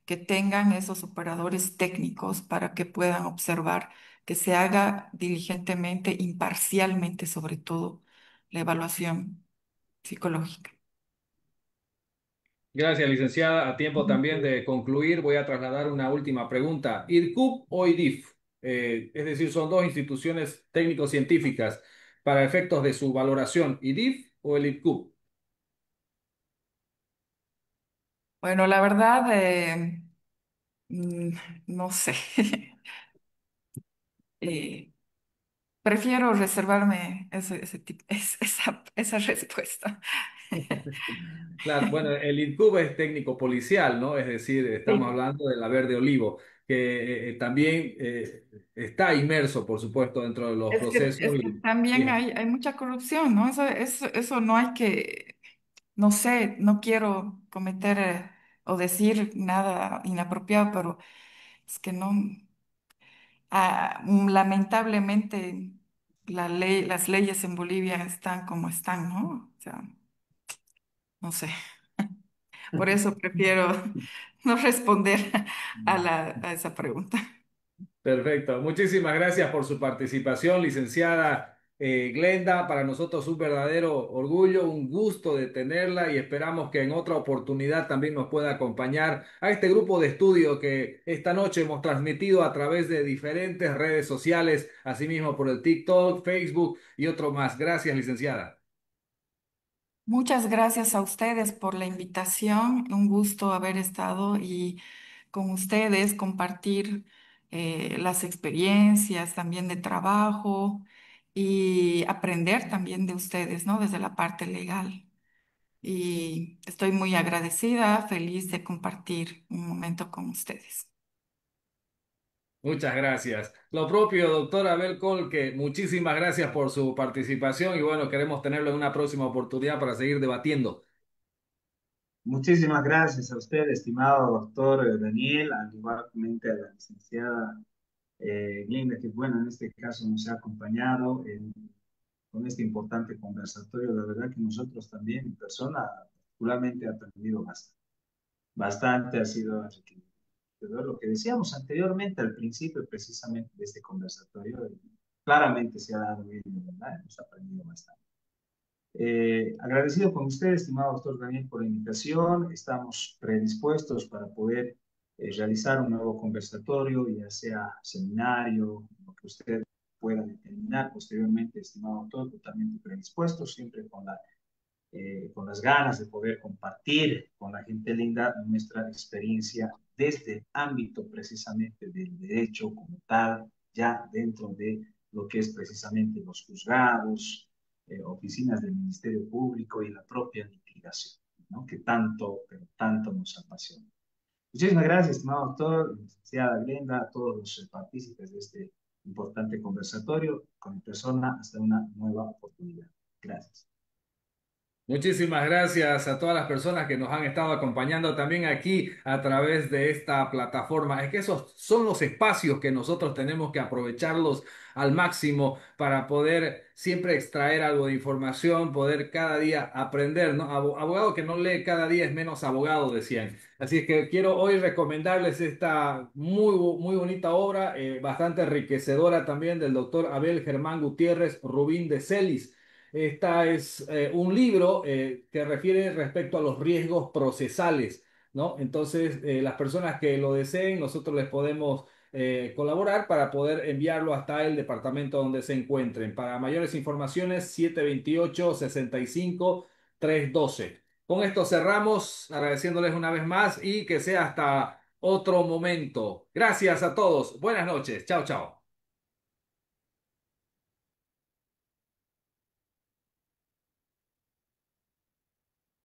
[SPEAKER 2] Que tengan esos operadores técnicos para que puedan observar, que se haga diligentemente, imparcialmente, sobre todo, la evaluación psicológica.
[SPEAKER 1] Gracias, licenciada. A tiempo también de concluir, voy a trasladar una última pregunta. ¿IDCUB o IDIF? Es decir, son dos instituciones técnico-científicas para efectos de su valoración. ¿IDIF o el IDCUB?
[SPEAKER 2] Bueno, la verdad, mm, no sé. Eh, Prefiero reservarme esa respuesta.
[SPEAKER 1] Claro, bueno, el IDCUB es técnico policial, ¿no? Es decir, estamos
[SPEAKER 2] Sí.
[SPEAKER 1] hablando de la Verde Olivo, que también está inmerso, por supuesto, dentro de los procesos
[SPEAKER 2] Es que también hay mucha corrupción, ¿no? Eso no hay que, no sé, no quiero cometer o decir nada inapropiado, pero es que no, lamentablemente las leyes en Bolivia están como están, ¿no? O sea, no sé. Por eso prefiero no responder a esa pregunta.
[SPEAKER 1] Perfecto. Muchísimas gracias por su participación, licenciada Glenda. Para nosotros un verdadero orgullo, un gusto de tenerla y esperamos que en otra oportunidad también nos pueda acompañar a este grupo de estudio que esta noche hemos transmitido a través de diferentes redes sociales, asimismo por el TikTok, Facebook y otro más. Gracias, licenciada.
[SPEAKER 2] Muchas gracias a ustedes por la invitación. Un gusto haber estado y con ustedes compartir las experiencias también de trabajo y aprender también de ustedes, ¿no? Desde la parte legal. Y estoy muy agradecida, feliz de compartir un momento con ustedes.
[SPEAKER 1] Muchas gracias. Lo propio, doctora Abel Colque, muchísimas gracias por su participación y bueno, queremos tenerlo en una próxima oportunidad para seguir debatiendo.
[SPEAKER 3] Muchísimas gracias a usted, estimado doctor Daniel, al igualmente a la licenciada Linda, que bueno, en este caso nos ha acompañado con este importante conversatorio. La verdad que nosotros también en persona, particularmente, he aprendido bastante. Bastante ha sido enriquecedor lo que decíamos anteriormente al principio precisamente de este conversatorio. Claramente se ha dado bien, ¿verdad? Hemos aprendido bastante. Agradecido con usted, estimado doctor Daniel, por la invitación. Estamos predispuestos para poder realizar un nuevo conversatorio, ya sea seminario, lo que usted pueda determinar posteriormente, estimado doctor, totalmente predispuesto, siempre con las ganas de poder compartir con la gente linda nuestra experiencia desde el ámbito precisamente del derecho como tal, ya dentro de lo que es precisamente los juzgados, oficinas del Ministerio Público y la propia litigación, ¿no? Que tanto, pero tanto nos apasiona. Muchísimas gracias, estimado doctor, licenciada Glenda, a todos los partícipes de este importante conversatorio. Con mi persona, hasta una nueva oportunidad. Gracias.
[SPEAKER 1] Muchísimas gracias a todas las personas que nos han estado acompañando también aquí a través de esta plataforma. Es que esos son los espacios que nosotros tenemos que aprovecharlos al máximo para poder siempre extraer algo de información, poder cada día aprender, ¿no? Abogado que no lee cada día es menos abogado, decían. Así es que quiero hoy recomendarles esta muy bonita obra, bastante enriquecedora también del doctor Abel Germán Gutiérrez Rubín de Celis. Esta es un libro que refiere respecto a los riesgos procesales, ¿no? Entonces, las personas que lo deseen, nosotros les podemos colaborar para poder enviarlo hasta el departamento donde se encuentren. Para mayores informaciones, 728-65-312. Con esto cerramos, agradeciéndoles una vez más y que sea hasta otro momento. Gracias a todos. Buenas noches. Chao, chao.